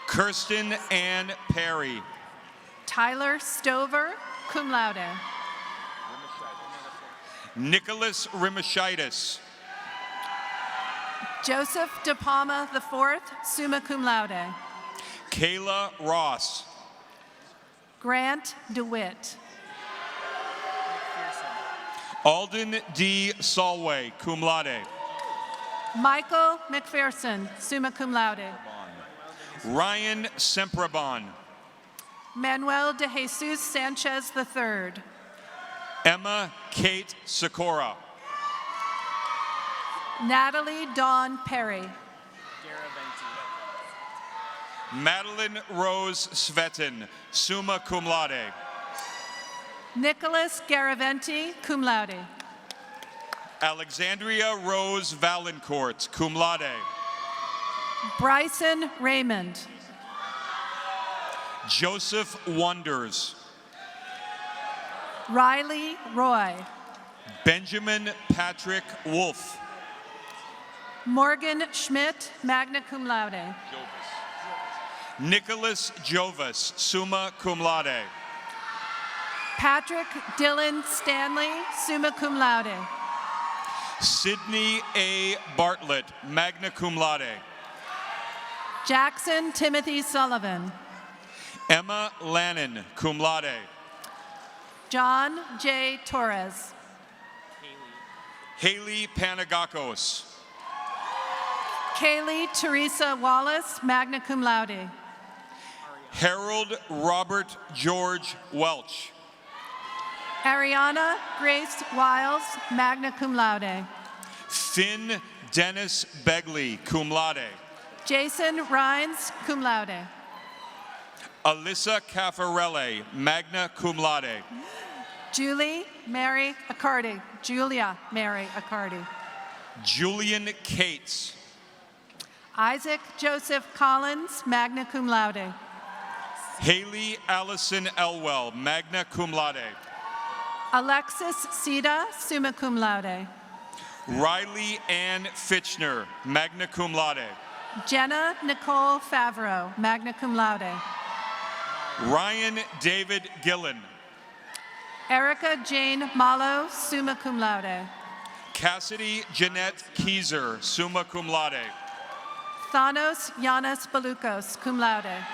Kirsten Ann Perry. Tyler Stover, cum laude. Nicholas Rimashitis. Joseph De Palma IV, summa cum laude. Kayla Ross. Grant DeWitt. Alden D. Solway, cum laude. Michael McPherson, summa cum laude. Ryan Semprabon. Manuel de Jesus Sanchez III. Emma Kate Sikora. Natalie Dawn Perry. Madeline Rose Svetin, summa cum laude. Nicholas Garaventi, cum laude. Alexandria Rose Valancourt, cum laude. Bryson Raymond. Joseph Wonders. Riley Roy. Benjamin Patrick Wolf. Morgan Schmidt, magna cum laude. Nicholas Jovis, summa cum laude. Patrick Dylan Stanley, summa cum laude. Sydney A. Bartlett, magna cum laude. Jackson Timothy Sullivan. Emma Lannon, cum laude. John J. Torres. Haley Panagakos. Kaylee Teresa Wallace, magna cum laude. Harold Robert George Welch. Ariana Grace Wiles, magna cum laude. Finn Dennis Begley, cum laude. Jason Rhines, cum laude. Alyssa Caffarelli, magna cum laude. Julia Mary Accardi. Julian Cates. Isaac Joseph Collins, magna cum laude. Haley Allison Elwell, magna cum laude. Alexis Sita, summa cum laude. Riley Ann Fitchner, magna cum laude. Jenna Nicole Favreau, magna cum laude. Ryan David Gillen. Erica Jane Malo, summa cum laude. Cassidy Jeanette Keyser, summa cum laude. Thanos Yanis Balucos, cum laude.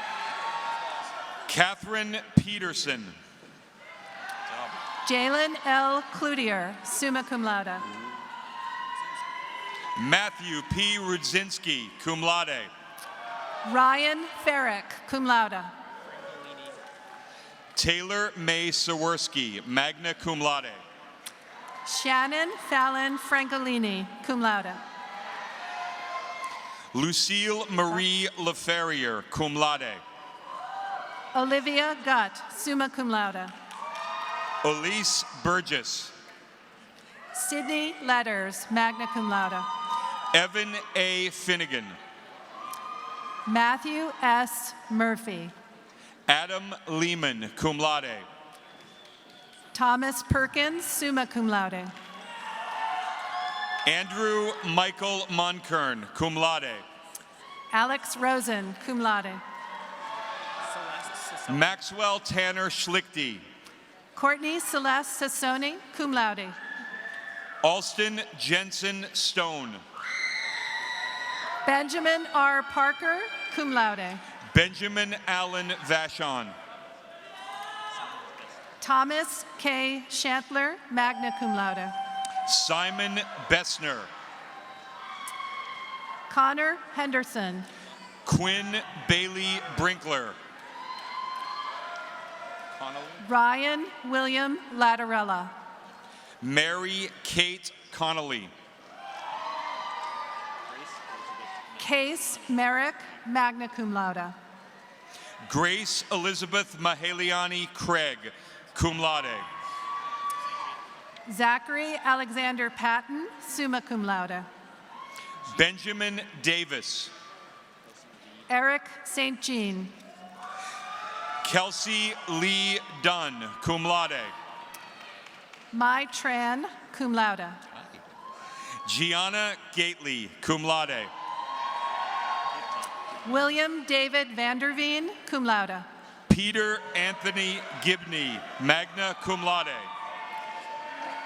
Catherine Peterson. Jalen L. Cloutier, summa cum laude. Matthew P. Rudzinski, cum laude. Ryan Farrick, cum laude. Taylor May Sawerski, magna cum laude. Shannon Fallon Francolini, cum laude. Lucille Marie Leferrier, cum laude. Olivia Gutt, summa cum laude. Elise Burgess. Sydney Letters, magna cum laude. Evan A. Finnegan. Matthew S. Murphy. Adam Lehman, cum laude. Thomas Perkins, summa cum laude. Andrew Michael Monkern, cum laude. Alex Rosen, cum laude. Maxwell Tanner Schlichty. Courtney Celeste Sassoni, cum laude. Alston Jensen Stone. Benjamin R. Parker, cum laude. Benjamin Allen Vashon. Thomas K. Shantler, magna cum laude. Simon Bessner. Connor Henderson. Quinn Bailey Brinkler. Ryan William Latarella. Mary Kate Connolly. Case Merrick, magna cum laude. Grace Elizabeth Mahaliani Craig, cum laude. Zachary Alexander Patton, summa cum laude. Benjamin Davis. Eric St. Jean. Kelsey Lee Dunn, cum laude. Mai Tran, cum laude. Gianna Gately, cum laude. William David Vanderveen, cum laude. Peter Anthony Gibney, magna cum laude.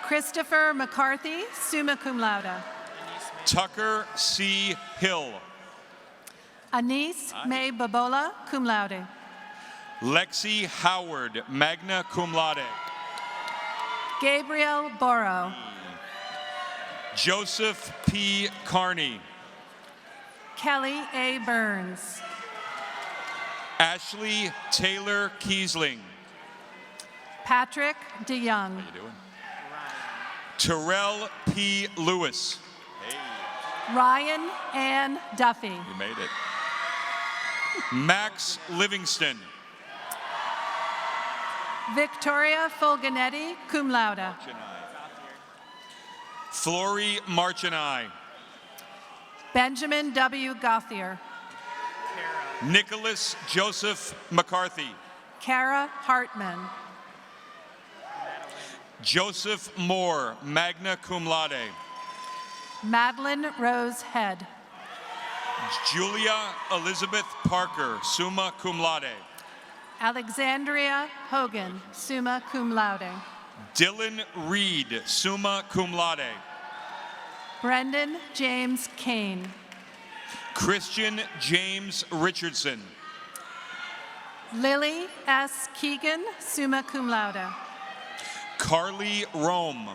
Christopher McCarthy, summa cum laude. Tucker C. Hill. Anise May Babola, cum laude. Lexi Howard, magna cum laude. Gabriel Borrow. Joseph P. Carney. Kelly A. Burns. Ashley Taylor Kiesling. Patrick DeYoung. Terrell P. Lewis. Ryan Ann Duffy. You made it. Max Livingston. Victoria Fulganetti, cum laude. Flory Marchanai. Benjamin W. Gothier. Nicholas Joseph McCarthy. Kara Hartman. Joseph Moore, magna cum laude. Madeline Rose Head. Julia Elizabeth Parker, summa cum laude. Alexandria Hogan, summa cum laude. Dylan Reed, summa cum laude. Brendan James Kane. Christian James Richardson. Lily S. Keegan, summa cum laude. Carly Rome.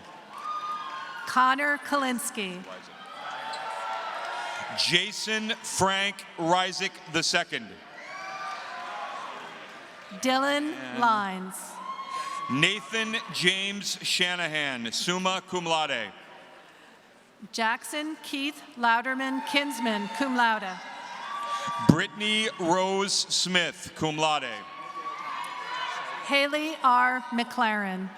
Connor Kalinsky. Jason Frank Rysick II. Dylan Lines. Nathan James Shanahan, summa cum laude. Jackson Keith Louderman Kinsman, cum laude. Brittany Rose Smith, cum laude. Haley R. McLaren.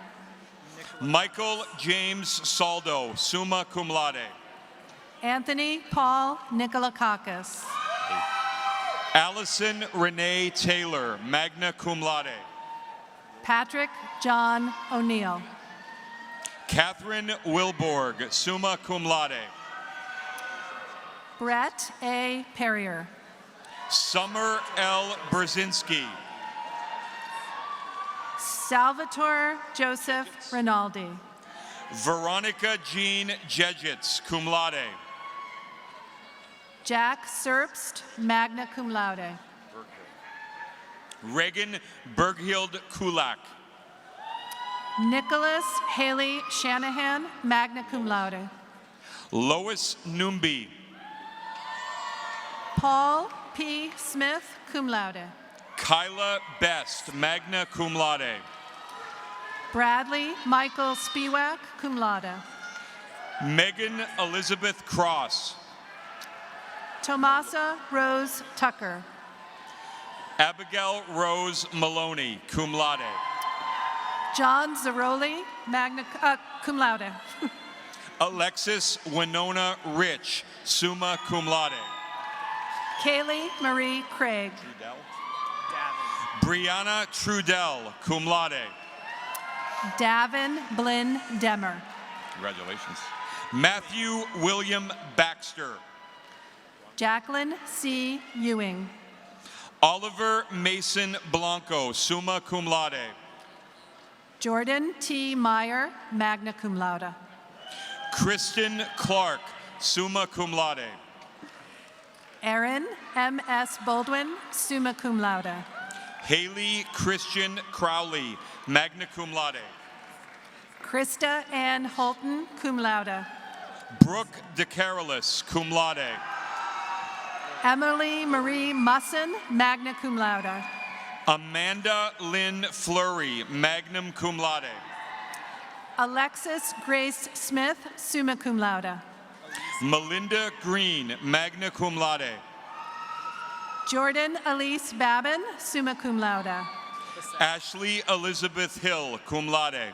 Michael James Saldo, summa cum laude. Anthony Paul Nikolakakis. Allison Renee Taylor, magna cum laude. Patrick John O'Neill. Catherine Wilborg, summa cum laude. Brett A. Perrier. Summer L. Brzezinski. Salvatore Joseph Rinaldi. Veronica Jean Jejits, cum laude. Jack Serpst, magna cum laude. Reagan Berghild Kulak. Nicholas Haley Shanahan, magna cum laude. Lois Numbi. Paul P. Smith, cum laude. Kyla Best, magna cum laude. Bradley Michael Spiewak, cum laude. Megan Elizabeth Cross. Tomasa Rose Tucker. Abigail Rose Maloney, cum laude. John Zaroli, magna cum laude. Alexis Winona Rich, summa cum laude. Kaylee Marie Craig. Brianna Trudell, cum laude. Davin Blinn Demmer. Congratulations. Matthew William Baxter. Jacqueline C. Ewing. Oliver Mason Blanco, summa cum laude. Jordan T. Meyer, magna cum laude. Kristen Clark, summa cum laude. Aaron M.S. Baldwin, summa cum laude. Haley Christian Crowley, magna cum laude. Krista Ann Holton, cum laude. Brooke DeCarolis, cum laude. Emily Marie Musson, magna cum laude. Amanda Lynn Fleury, magna cum laude. Alexis Grace Smith, summa cum laude. Melinda Green, magna cum laude. Jordan Elise Babin, summa cum laude. Ashley Elizabeth Hill, cum laude.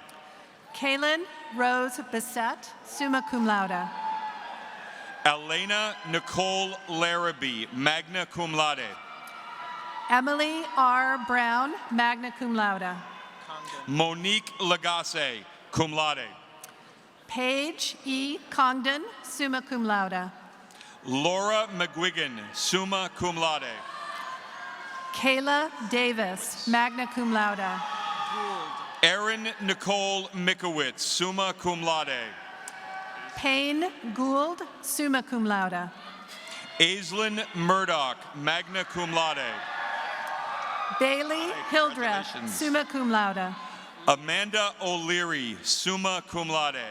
Kaylin Rose Bissett, summa cum laude. Elena Nicole Larrabee, magna cum laude. Emily R. Brown, magna cum laude. Monique Lagasse, cum laude. Paige E. Congdon, summa cum laude. Laura McGuigan, summa cum laude. Kayla Davis, magna cum laude. Erin Nicole Mikowitz, summa cum laude. Payne Gould, summa cum laude. Aislinn Murdoch, magna cum laude. Bailey Hildreth, summa cum laude. Amanda O'Leary, summa cum laude.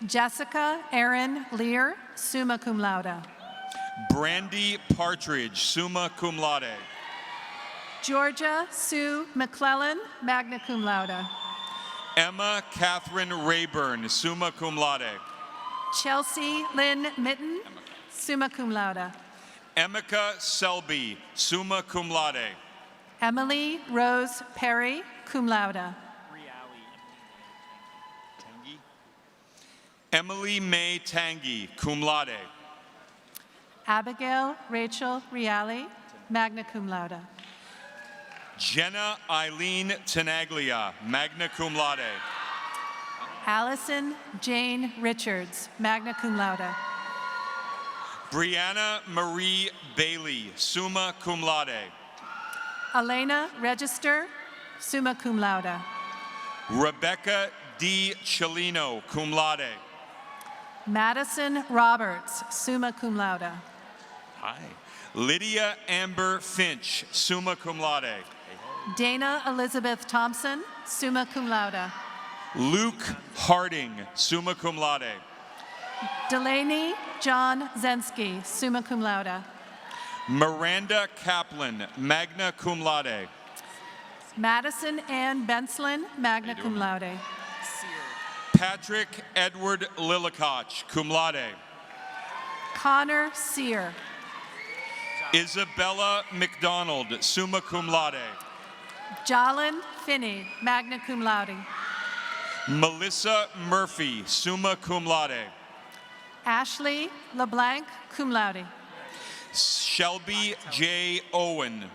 Jessica Erin Lear, summa cum laude. Brandy Partridge, summa cum laude. Georgia Sue McClellan, magna cum laude. Emma Catherine Rayburn, summa cum laude. Chelsea Lynn Mitten, summa cum laude. Emeka Selby, summa cum laude. Emily Rose Perry, cum laude. Emily May Tangi, cum laude. Abigail Rachel Reale, magna cum laude. Jenna Eileen Tenaglia, magna cum laude. Allison Jane Richards, magna cum laude. Brianna Marie Bailey, summa cum laude. Elena Register, summa cum laude. Rebecca D. Cellino, cum laude. Madison Roberts, summa cum laude. Hi. Lydia Amber Finch, summa cum laude. Dana Elizabeth Thompson, summa cum laude. Luke Harding, summa cum laude. Delaney John Zensky, summa cum laude. Miranda Kaplan, magna cum laude. Madison Ann Benslin, magna cum laude. Patrick Edward Lillicoch, cum laude. Connor Sear. Isabella McDonald, summa cum laude. Jalen Finney, magna cum laude. Melissa Murphy, summa cum laude. Ashley LeBlanc, cum laude. Shelby J. Owen.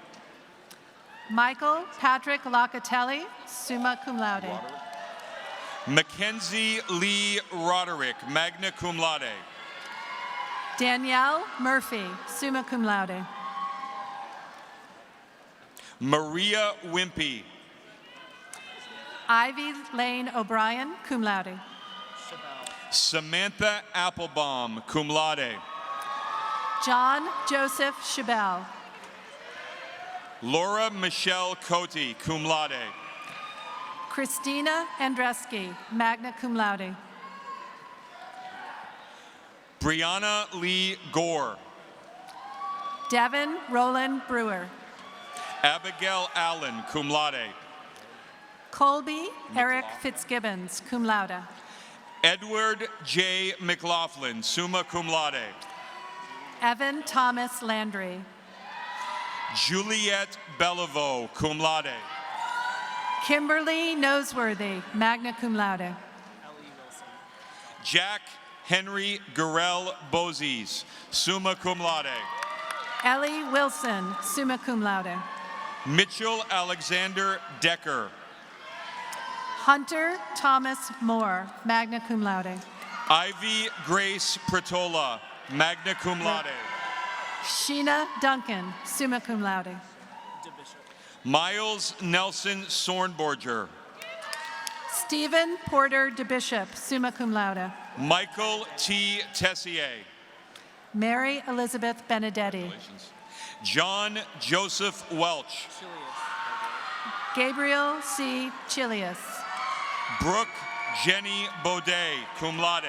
Michael Patrick Locatelli, summa cum laude. Mackenzie Lee Roderick, magna cum laude. Danielle Murphy, summa cum laude. Maria Wimpy. Ivy Lane O'Brien, cum laude. Samantha Applebaum, cum laude. John Joseph Chabelle. Laura Michelle Cote, cum laude. Christina Andreski, magna cum laude. Brianna Lee Gore. Devin Roland Brewer. Abigail Allen, cum laude. Colby Eric Fitzgibbons, cum laude. Edward J. McLaughlin, summa cum laude. Evan Thomas Landry. Juliette Beliveau, cum laude. Kimberly Noseworthy, magna cum laude. Jack Henry Gurrell Bozes, summa cum laude. Ellie Wilson, summa cum laude. Mitchell Alexander Decker. Hunter Thomas Moore, magna cum laude. Ivy Grace Pretola, magna cum laude. Sheena Duncan, summa cum laude. Miles Nelson Sornborger. Stephen Porter DeBishop, summa cum laude. Michael T. Tessier. Mary Elizabeth Benedetti. Congratulations. John Joseph Welch. Gabriel C. Chilius. Brooke Jenny Baudet, cum laude.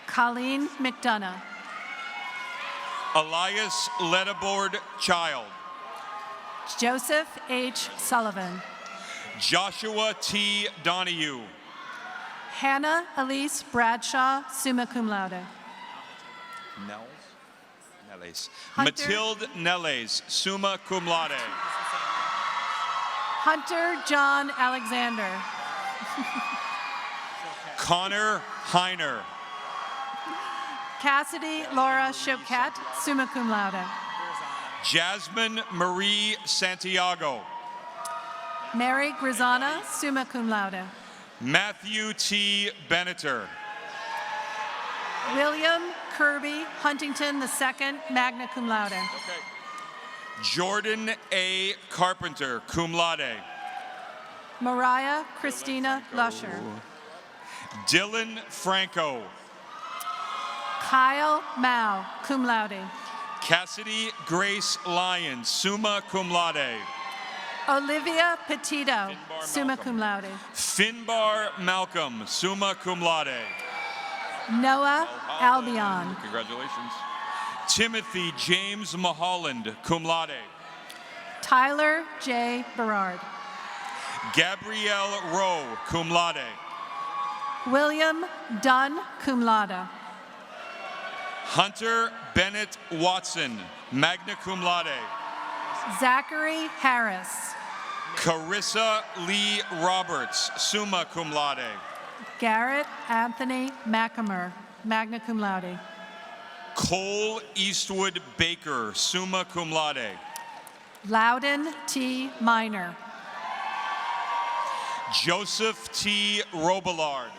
Colleen McDonough. Elias Ledabord Child. Joseph H. Sullivan. Joshua T. Donahue. Hannah Elise Bradshaw, summa cum laude. Nelles. Hunter- Mathilde Nelles, summa cum laude. Hunter John Alexander. Connor Heiner. Cassidy Laura Choquette, summa cum laude. Jasmine Marie Santiago. Mary Grisana, summa cum laude. Matthew T. Beneter. William Kirby Huntington II, magna cum laude. Jordan A. Carpenter, cum laude. Mariah Christina Lusher. Dylan Franco. Kyle Mao, cum laude. Cassidy Grace Lyons, summa cum laude. Olivia Petito, summa cum laude. Finbar Malcolm, summa cum laude. Noah Albion. Congratulations. Timothy James Mulholland, cum laude. Tyler J. Berard. Gabrielle Rowe, cum laude. William Dunn, cum laude. Hunter Bennett Watson, magna cum laude. Zachary Harris. Carissa Lee Roberts, summa cum laude. Garrett Anthony McAmer, magna cum laude. Cole Eastwood Baker, summa cum laude. Loudon T. Minor. Joseph T. Robillard.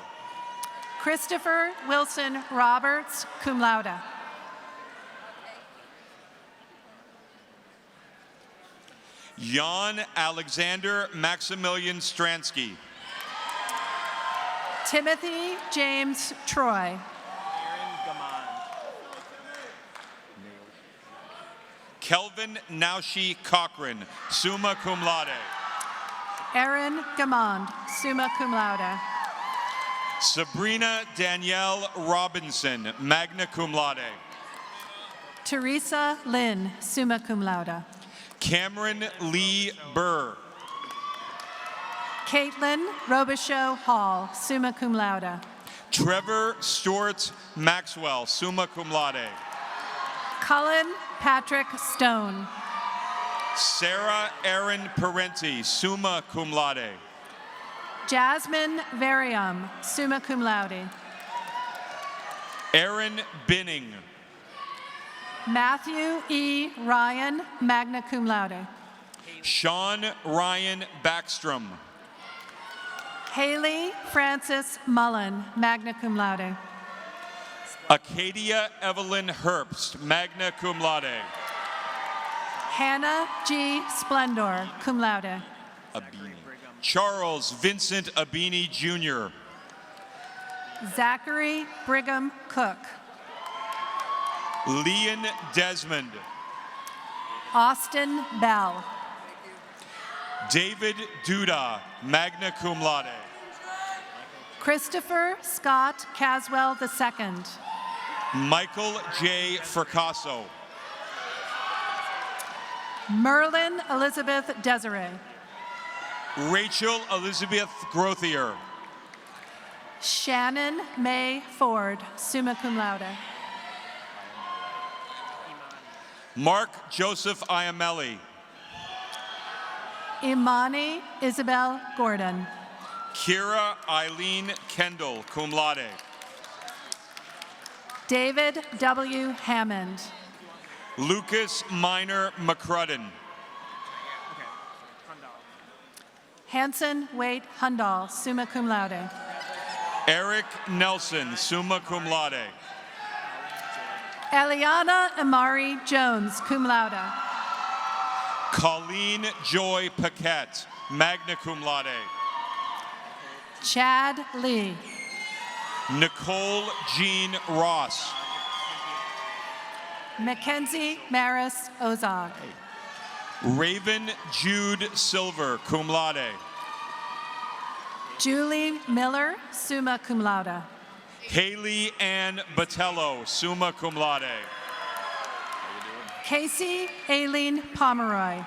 Christopher Wilson Roberts, cum laude. Jan Alexander Maximilian Stransky. Timothy James Troy. Kelvin Naushi Cochran, summa cum laude. Aaron Gamond, summa cum laude. Sabrina Danielle Robinson, magna cum laude. Teresa Lynn, summa cum laude. Cameron Lee Burr. Caitlin Robichaux Hall, summa cum laude. Trevor Stewart Maxwell, summa cum laude. Cullen Patrick Stone. Sarah Erin Parenti, summa cum laude. Jasmine Varium, summa cum laude. Aaron Binning. Matthew E. Ryan, magna cum laude. Sean Ryan Backstrom. Haley Francis Mullen, magna cum laude. Acadia Evelyn Herbst, magna cum laude. Hannah G. Splendor, cum laude. Abini. Charles Vincent Abini Jr. Zachary Brigham Cook. Leon Desmond. Austin Bell. David Duda, magna cum laude. Christopher Scott Caswell II. Michael J. Fracasso. Merlin Elizabeth Desiree. Rachel Elizabeth Grothier. Shannon May Ford, summa cum laude. Mark Joseph Iamelli. Imani Isabel Gordon. Kira Eileen Kendall, cum laude. David W. Hammond. Lucas Minor McCrudden. Hanson Waite Hundal, summa cum laude. Eric Nelson, summa cum laude. Eliana Amari Jones, cum laude. Colleen Joy Paquette, magna cum laude. Chad Lee. Nicole Jean Ross. Mackenzie Maris Ozog. Raven Jude Silver, cum laude. Julie Miller, summa cum laude. Haley Ann Botello, summa cum laude. Casey Aileen Pomeroy.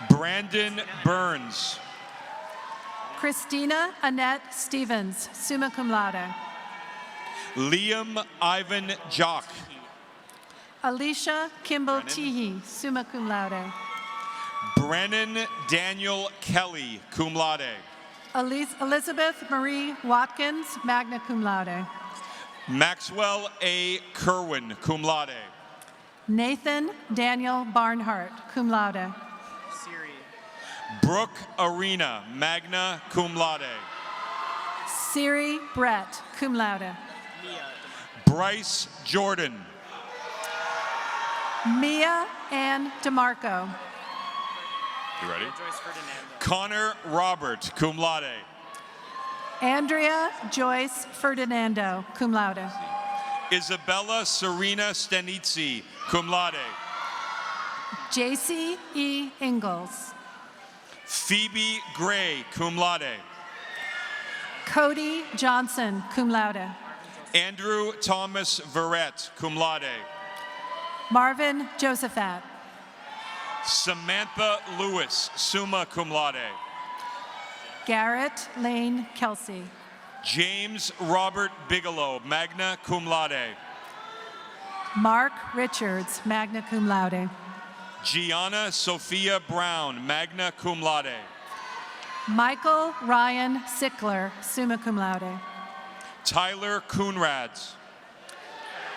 Brandon Burns. Christina Annette Stevens, summa cum laude. Liam Ivan Jock. Alicia Kimball Teehee, summa cum laude. Brennan Daniel Kelly, cum laude. Elizabeth Marie Watkins, magna cum laude. Maxwell A. Kerwin, cum laude. Nathan Daniel Barnhart, cum laude. Brooke Arena, magna cum laude. Siri Brett, cum laude. Bryce Jordan. Mia Ann DeMarco. You ready? Connor Robert, cum laude. Andrea Joyce Ferdinando, cum laude. Isabella Serena Stanizzi, cum laude. JC E. Ingalls. Phoebe Gray, cum laude. Cody Johnson, cum laude. Andrew Thomas Verrett, cum laude. Marvin Josephat. Samantha Lewis, summa cum laude. Garrett Lane Kelsey. James Robert Bigelow, magna cum laude. Mark Richards, magna cum laude. Gianna Sophia Brown, magna cum laude. Michael Ryan Sickler, summa cum laude. Tyler Coonrads.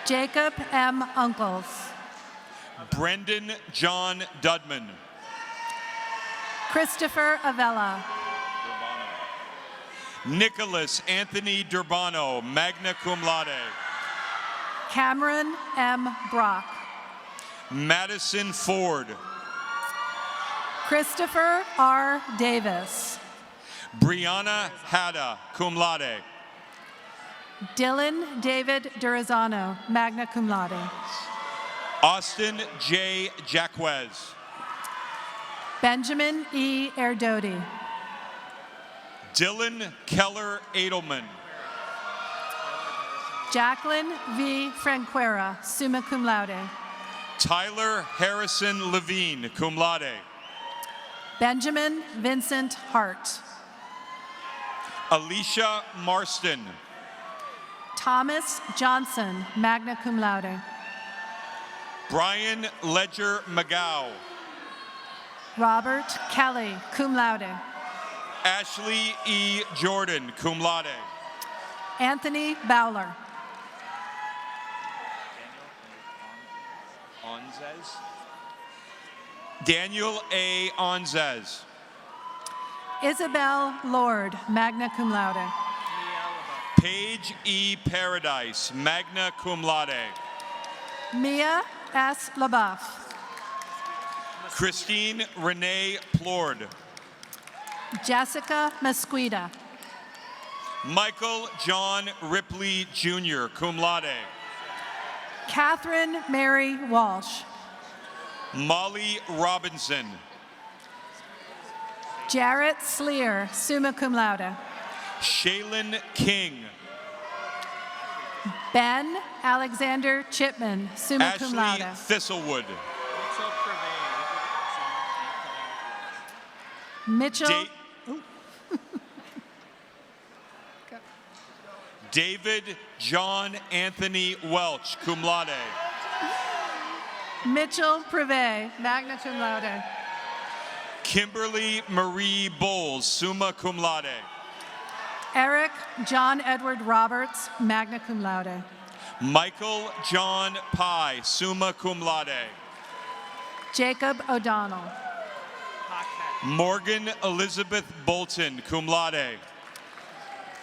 Jacob M. Uncles. Brendan John Dudman. Christopher Avella. Nicholas Anthony Durbano, magna cum laude. Cameron M. Brock. Madison Ford. Christopher R. Davis. Brianna Hatta, cum laude. Dylan David Durazano, magna cum laude. Austin J. Jacquez. Benjamin E. Erdodi. Dylan Keller Edelman. Jacqueline V. Franquera, summa cum laude. Tyler Harrison Levine, cum laude. Benjamin Vincent Hart. Alicia Marston. Thomas Johnson, magna cum laude. Brian Ledger McGow. Robert Kelly, cum laude. Ashley E. Jordan, cum laude. Anthony Bowler. Daniel A. Onzez. Isabel Lord, magna cum laude. Paige E. Paradise, magna cum laude. Mia S. LaBeouf. Christine Renee Plord. Jessica Mesquita. Michael John Ripley Jr., cum laude. Catherine Mary Walsh. Molly Robinson. Jarrett Sleer, summa cum laude. Shaylin King. Ben Alexander Chipman, summa cum laude. Ashley Thistlewood. Mitchell. David John Anthony Welch, cum laude. Mitchell Privé, magna cum laude. Kimberly Marie Bowles, summa cum laude. Eric John Edward Roberts, magna cum laude. Michael John Pye, summa cum laude. Jacob O'Donnell. Morgan Elizabeth Bolton, cum laude.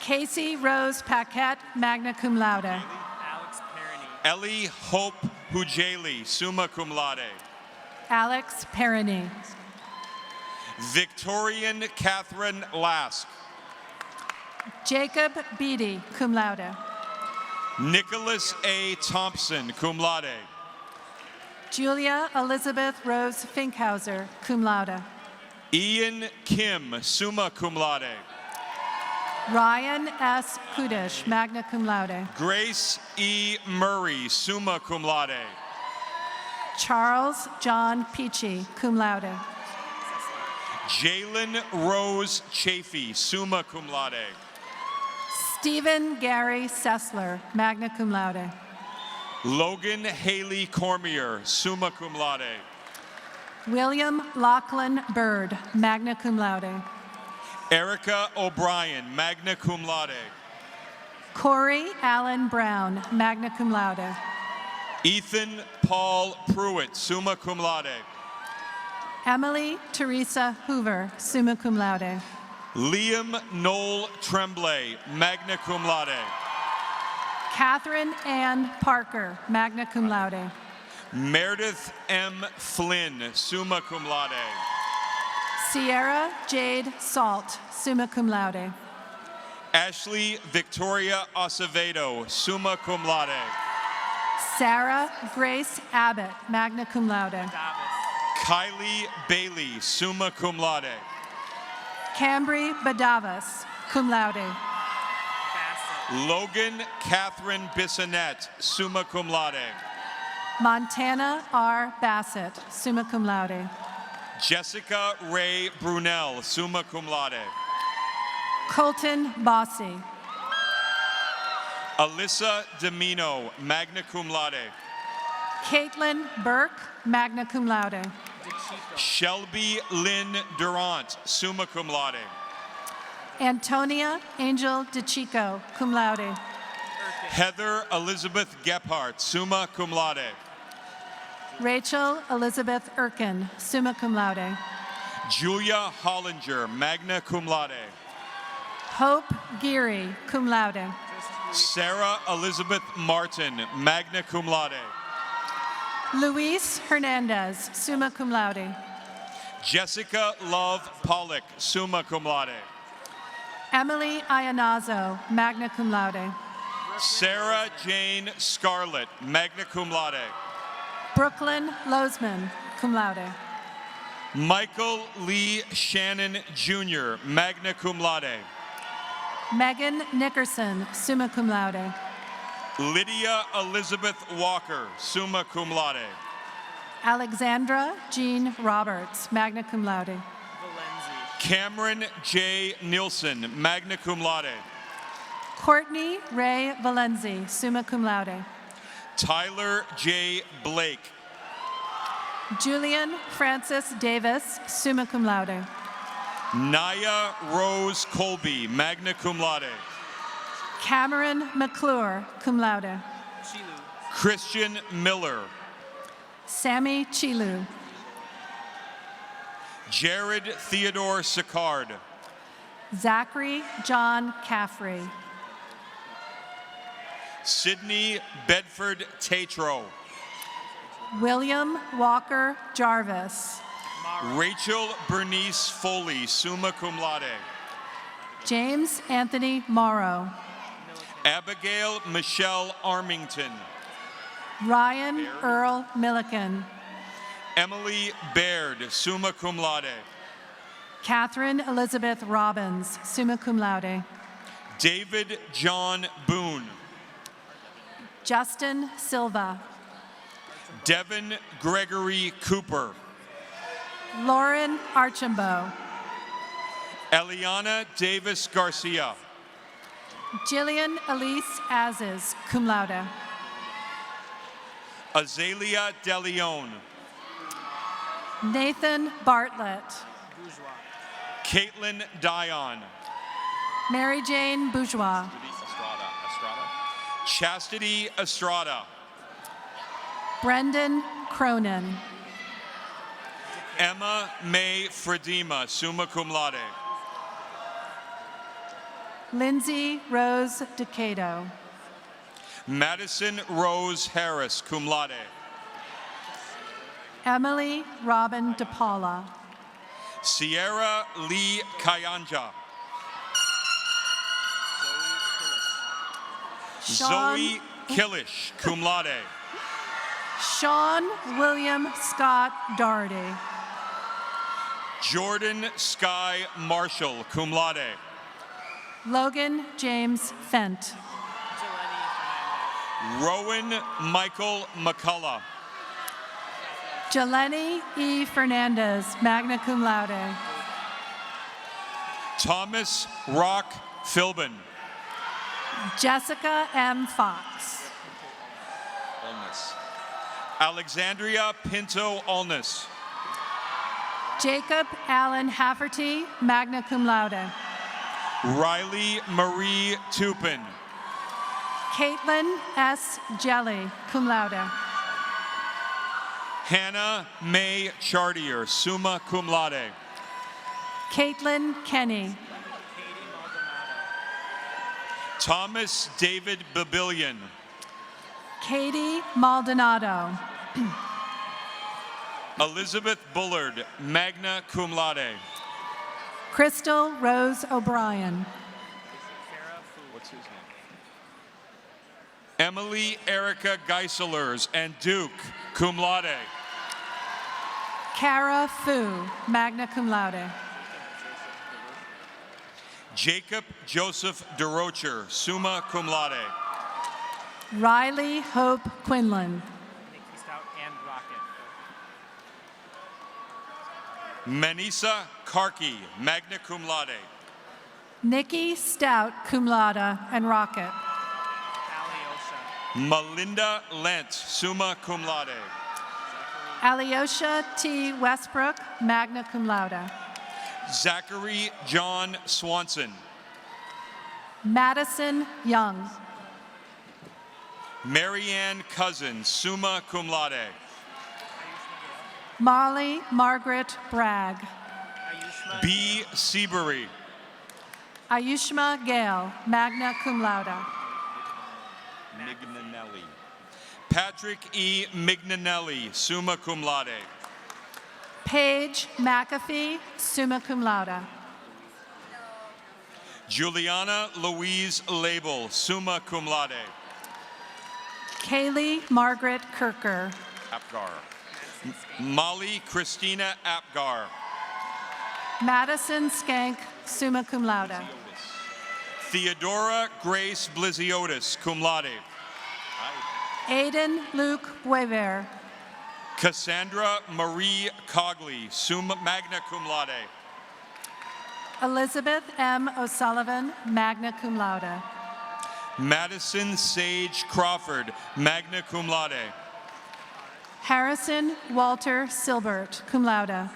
Casey Rose Paquette, magna cum laude. Ellie Hope Hujeli, summa cum laude. Alex Perrine. Victorian Catherine Lask. Jacob Beatty, cum laude. Nicholas A. Thompson, cum laude. Julia Elizabeth Rose Finkhauser, cum laude. Ian Kim, summa cum laude. Ryan S. Kudish, magna cum laude. Grace E. Murray, summa cum laude. Charles John Peachy, cum laude. Jalen Rose Chafee, summa cum laude. Stephen Gary Sessler, magna cum laude. Logan Haley Cormier, summa cum laude. William Lachlan Bird, magna cum laude. Erica O'Brien, magna cum laude. Corey Allen Brown, magna cum laude. Ethan Paul Pruitt, summa cum laude. Emily Teresa Hoover, summa cum laude. Liam Noel Tremblay, magna cum laude. Catherine Ann Parker, magna cum laude. Meredith M. Flynn, summa cum laude. Sierra Jade Salt, summa cum laude. Ashley Victoria Acevedo, summa cum laude. Sarah Grace Abbott, magna cum laude. Kylie Bailey, summa cum laude. Cambry Badavas, cum laude. Logan Catherine Bissonette, summa cum laude. Montana R. Bassett, summa cum laude. Jessica Ray Brunel, summa cum laude. Colton Bossy. Alyssa Domino, magna cum laude. Caitlin Burke, magna cum laude. Shelby Lynn Durant, summa cum laude. Antonia Angel DeChico, cum laude. Heather Elizabeth Gephardt, summa cum laude. Rachel Elizabeth Erkin, summa cum laude. Julia Hollinger, magna cum laude. Hope Geary, cum laude. Sarah Elizabeth Martin, magna cum laude. Luis Hernandez, summa cum laude. Jessica Love Pollock, summa cum laude. Emily Ianazo, magna cum laude. Sarah Jane Scarlett, magna cum laude. Brooklyn Lozman, cum laude. Michael Lee Shannon Jr., magna cum laude. Megan Nickerson, summa cum laude. Lydia Elizabeth Walker, summa cum laude. Alexandra Jean Roberts, magna cum laude. Cameron J. Nielsen, magna cum laude. Courtney Ray Valenzi, summa cum laude. Tyler J. Blake. Julian Francis Davis, summa cum laude. Naya Rose Colby, magna cum laude. Cameron McClure, cum laude. Christian Miller. Sammy Chilu. Jared Theodore Sicard. Zachary John Caffrey. Sydney Bedford Tatro. William Walker Jarvis. Rachel Bernice Foley, summa cum laude. James Anthony Morrow. Abigail Michelle Armington. Ryan Earl Milliken. Emily Baird, summa cum laude. Catherine Elizabeth Robbins, summa cum laude. David John Boone. Justin Silva. Devin Gregory Cooper. Lauren Archambault. Eliana Davis Garcia. Jillian Elise Aziz, cum laude. Azalea DeLeon. Nathan Bartlett. Caitlin Dion. Mary Jane Bourgeois. Chastity Estrada. Brendan Cronin. Emma May Fredima, summa cum laude. Lindsay Rose Decato. Madison Rose Harris, cum laude. Emily Robin DePaula. Sierra Lee Kayanja. Sean- Zoe Killish, cum laude. Sean William Scott Doherty. Jordan Sky Marshall, cum laude. Logan James Fent. Rowan Michael McCullough. Jeleni E. Fernandez, magna cum laude. Thomas Rock Philbin. Jessica M. Fox. Alexandria Pinto Olness. Jacob Allen Hafferty, magna cum laude. Riley Marie Tupin. Caitlin S. Jelly, cum laude. Hannah May Chartier, summa cum laude. Caitlin Kenny. Thomas David Babillion. Katie Maldonado. Elizabeth Bullard, magna cum laude. Crystal Rose O'Brien. Emily Erica Geiselers and Duke, cum laude. Kara Fu, magna cum laude. Jacob Joseph DeRocher, summa cum laude. Riley Hope Quinlan. Manisa Karki, magna cum laude. Nikki Stout, cum laude and rocket. Melinda Lent, summa cum laude. Alyosha T. Westbrook, magna cum laude. Zachary John Swanson. Madison Young. Marianne Cousins, summa cum laude. Molly Margaret Bragg. B. Seabury. Ayushma Gale, magna cum laude. Mignanelli. Patrick E. Mignanelli, summa cum laude. Paige McAfee, summa cum laude. Juliana Louise Label, summa cum laude. Kaylee Margaret Kirker. Apgar. Molly Christina Apgar. Madison Skank, summa cum laude. Theodora Grace Bliziotis, cum laude. Aiden Luke Buever. Cassandra Marie Cogley, summa magna cum laude. Elizabeth M. O'Sullivan, magna cum laude. Madison Sage Crawford, magna cum laude. Harrison Walter Silbert, cum laude.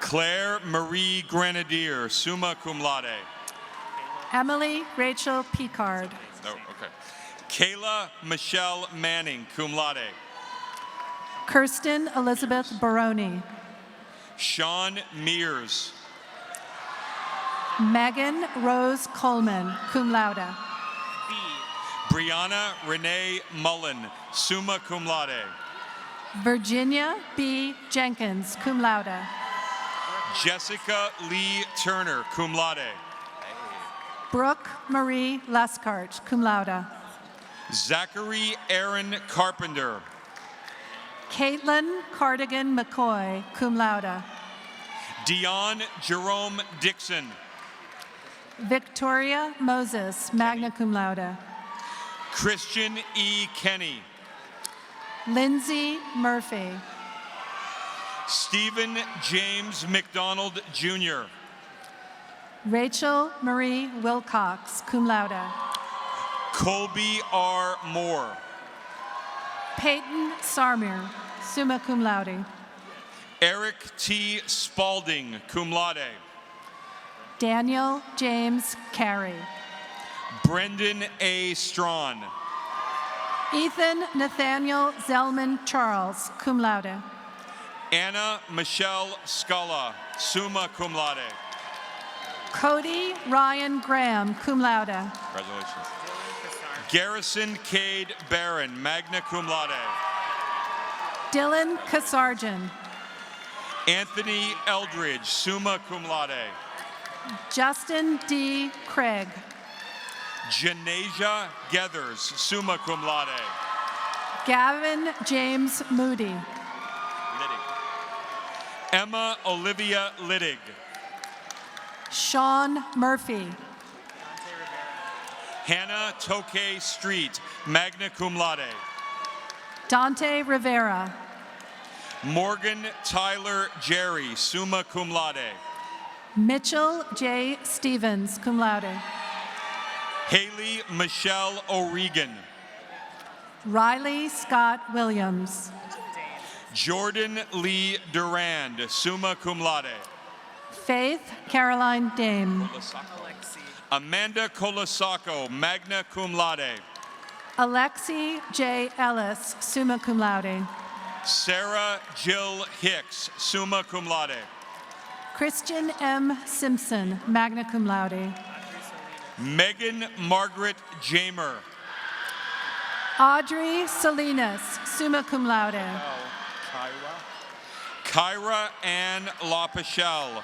Claire Marie Grenadier, summa cum laude. Emily Rachel Picard. Oh, okay. Kayla Michelle Manning, cum laude. Kirsten Elizabeth Baroni. Sean Mears. Megan Rose Coleman, cum laude. Brianna Renee Mullen, summa cum laude. Virginia B. Jenkins, cum laude. Jessica Lee Turner, cum laude. Brooke Marie Lescart, cum laude. Zachary Aaron Carpenter. Caitlin Cardigan McCoy, cum laude. Dion Jerome Dixon. Victoria Moses, magna cum laude. Christian E. Kenny. Lindsay Murphy. Stephen James McDonald, Jr. Rachel Marie Wilcox, cum laude. Colby R. Moore. Peyton Sarmir, summa cum laude. Eric T. Spalding, cum laude. Daniel James Carey. Brendan A. Strawn. Ethan Nathaniel Zellman Charles, cum laude. Anna Michelle Sculla, summa cum laude. Cody Ryan Graham, cum laude. Congratulations. Garrison Cade Barron, magna cum laude. Dylan Kasarjan. Anthony Eldridge, summa cum laude. Justin D. Craig. Janasia Gethers, summa cum laude. Gavin James Moody. Emma Olivia Littig. Sean Murphy. Hannah Toke Street, magna cum laude. Dante Rivera. Morgan Tyler Jerry, summa cum laude. Mitchell J. Stevens, cum laude. Haley Michelle O'Regan. Riley Scott Williams. Jordan Lee Durand, summa cum laude. Faith Caroline Dame. Amanda Colasaco, magna cum laude. Alexi J. Ellis, summa cum laude. Sarah Jill Hicks, summa cum laude. Christian M. Simpson, magna cum laude. Megan Margaret Jamer. Audrey Salinas, summa cum laude. Kyra Ann LaPachelle,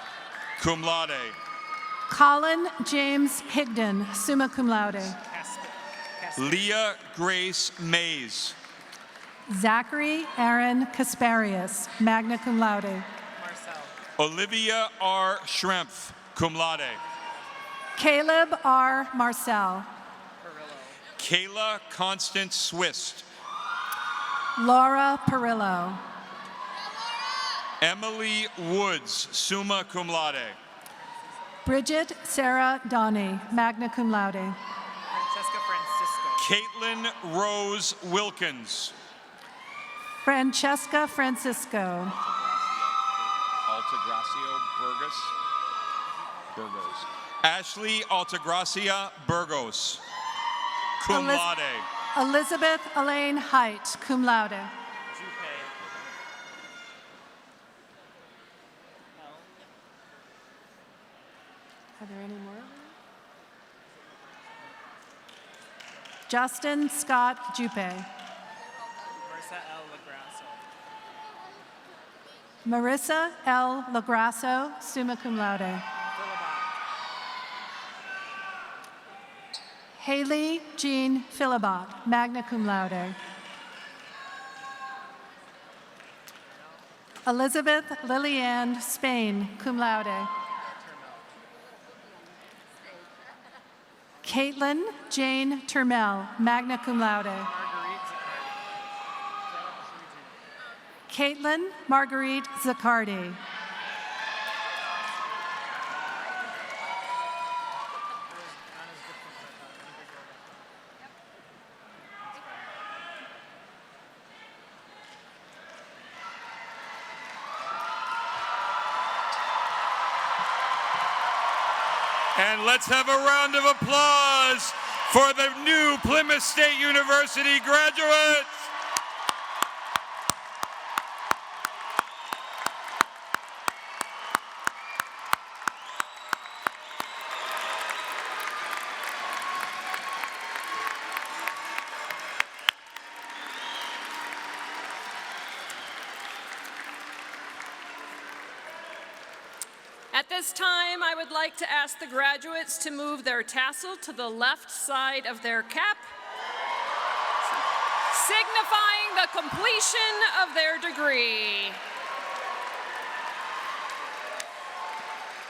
cum laude. Colin James Higdon, summa cum laude. Leah Grace Mays. Zachary Aaron Kasparius, magna cum laude. Olivia R. Schrempf, cum laude. Caleb R. Marcel. Kayla Constance Swist. Laura Perillo. Emily Woods, summa cum laude. Bridget Sarah Donnie, magna cum laude. Caitlin Rose Wilkins. Francesca Francisco. Altagracia Burgos. Ashley Altagracia Burgos, cum laude. Elizabeth Elaine Height, cum laude. Are there any more? Justin Scott Jupe. Marissa L. Lagrasso, summa cum laude. Haley Jean Philibot, magna cum laude. Elizabeth Lillian Spain, cum laude. Caitlin Jane Turmel, magna cum laude. Caitlin Marguerite Zaccardi. And let's have a round of applause for the new Plymouth State University graduates. At this time, I would like to ask the graduates to move their tassel to the left side of their cap, signifying the completion of their degree.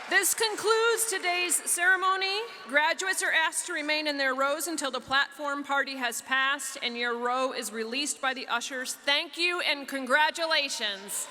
This concludes today's ceremony. Graduates are asked to remain in their rows until the platform party has passed and your row is released by the ushers. Thank you and congratulations.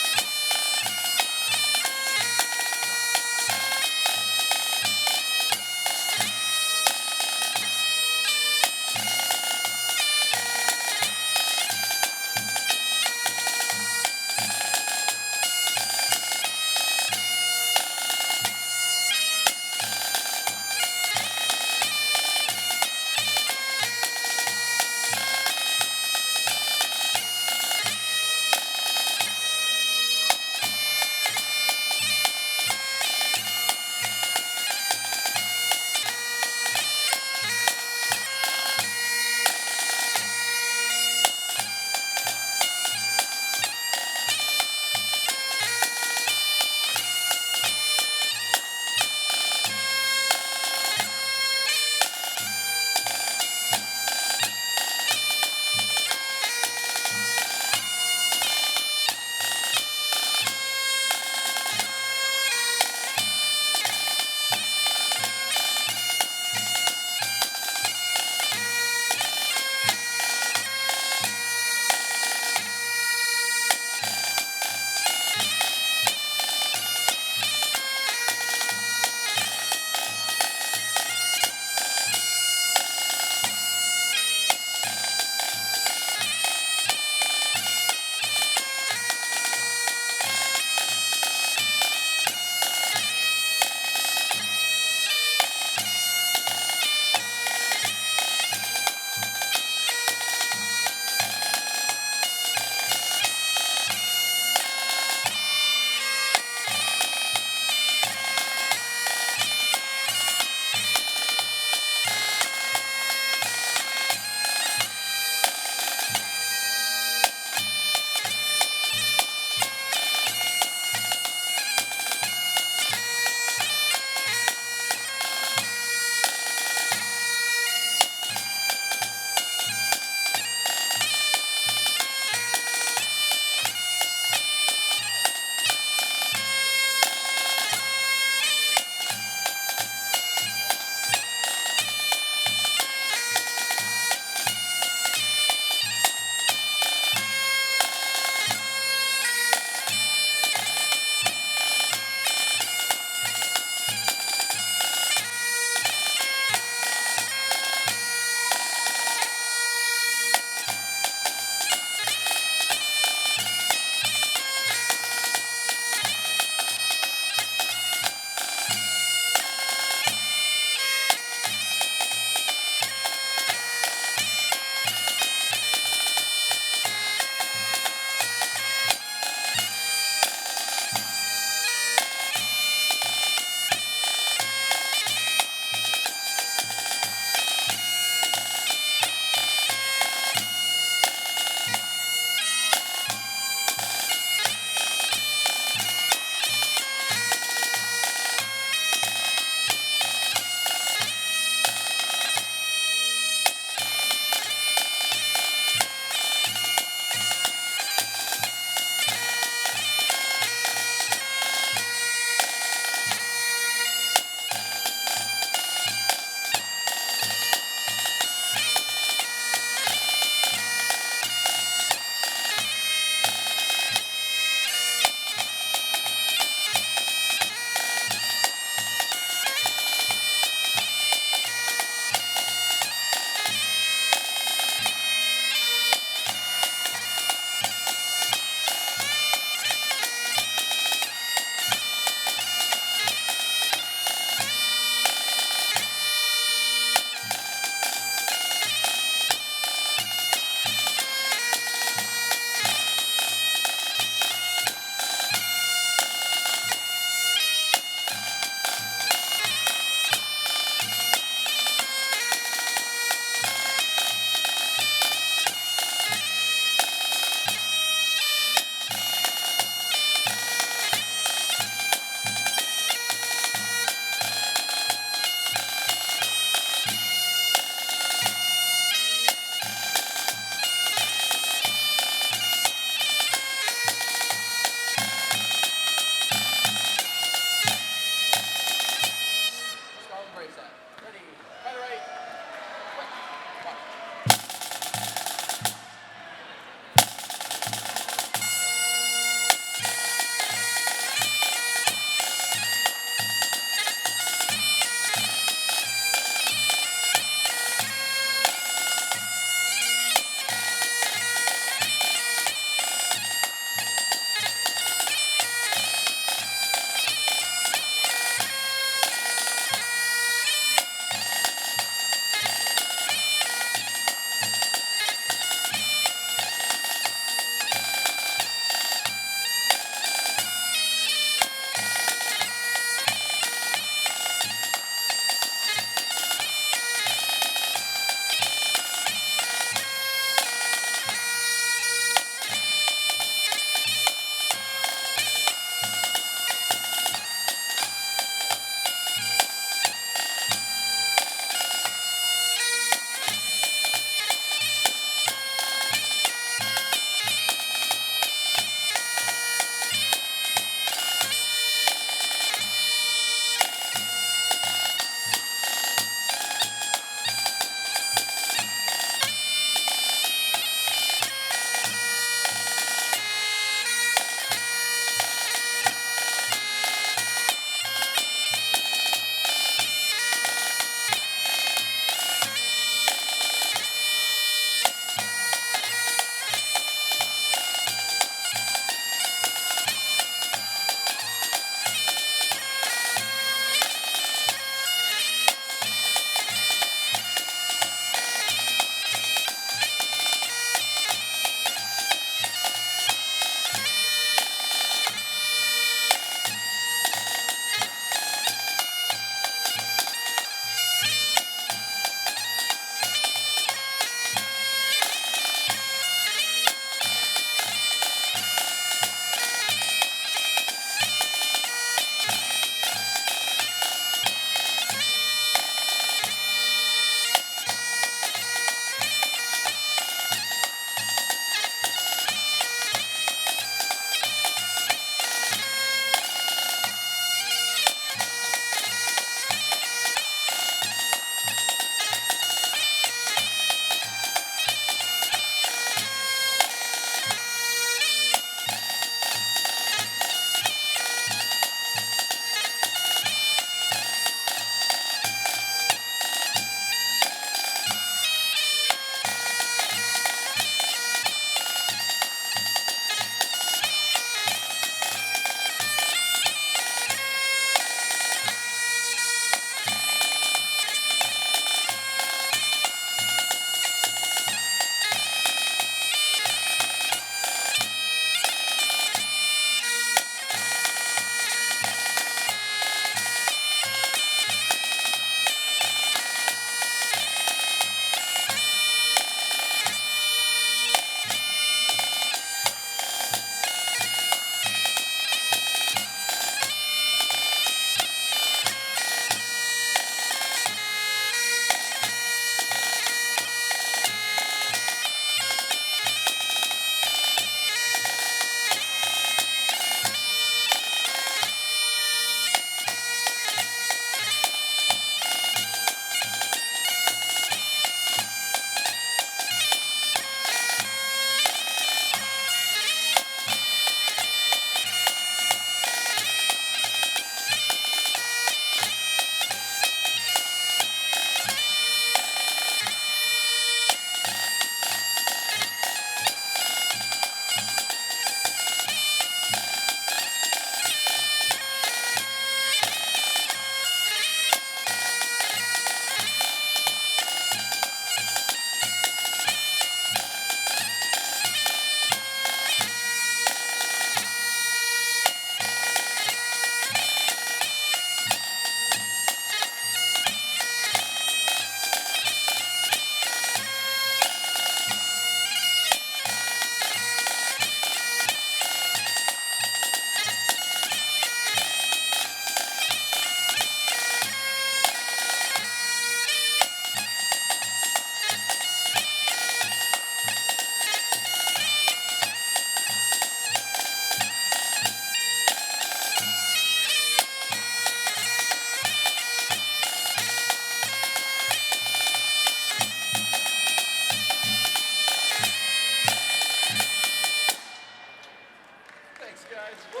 guys. Woo.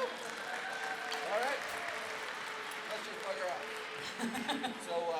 All right. Let's just bugger out. So,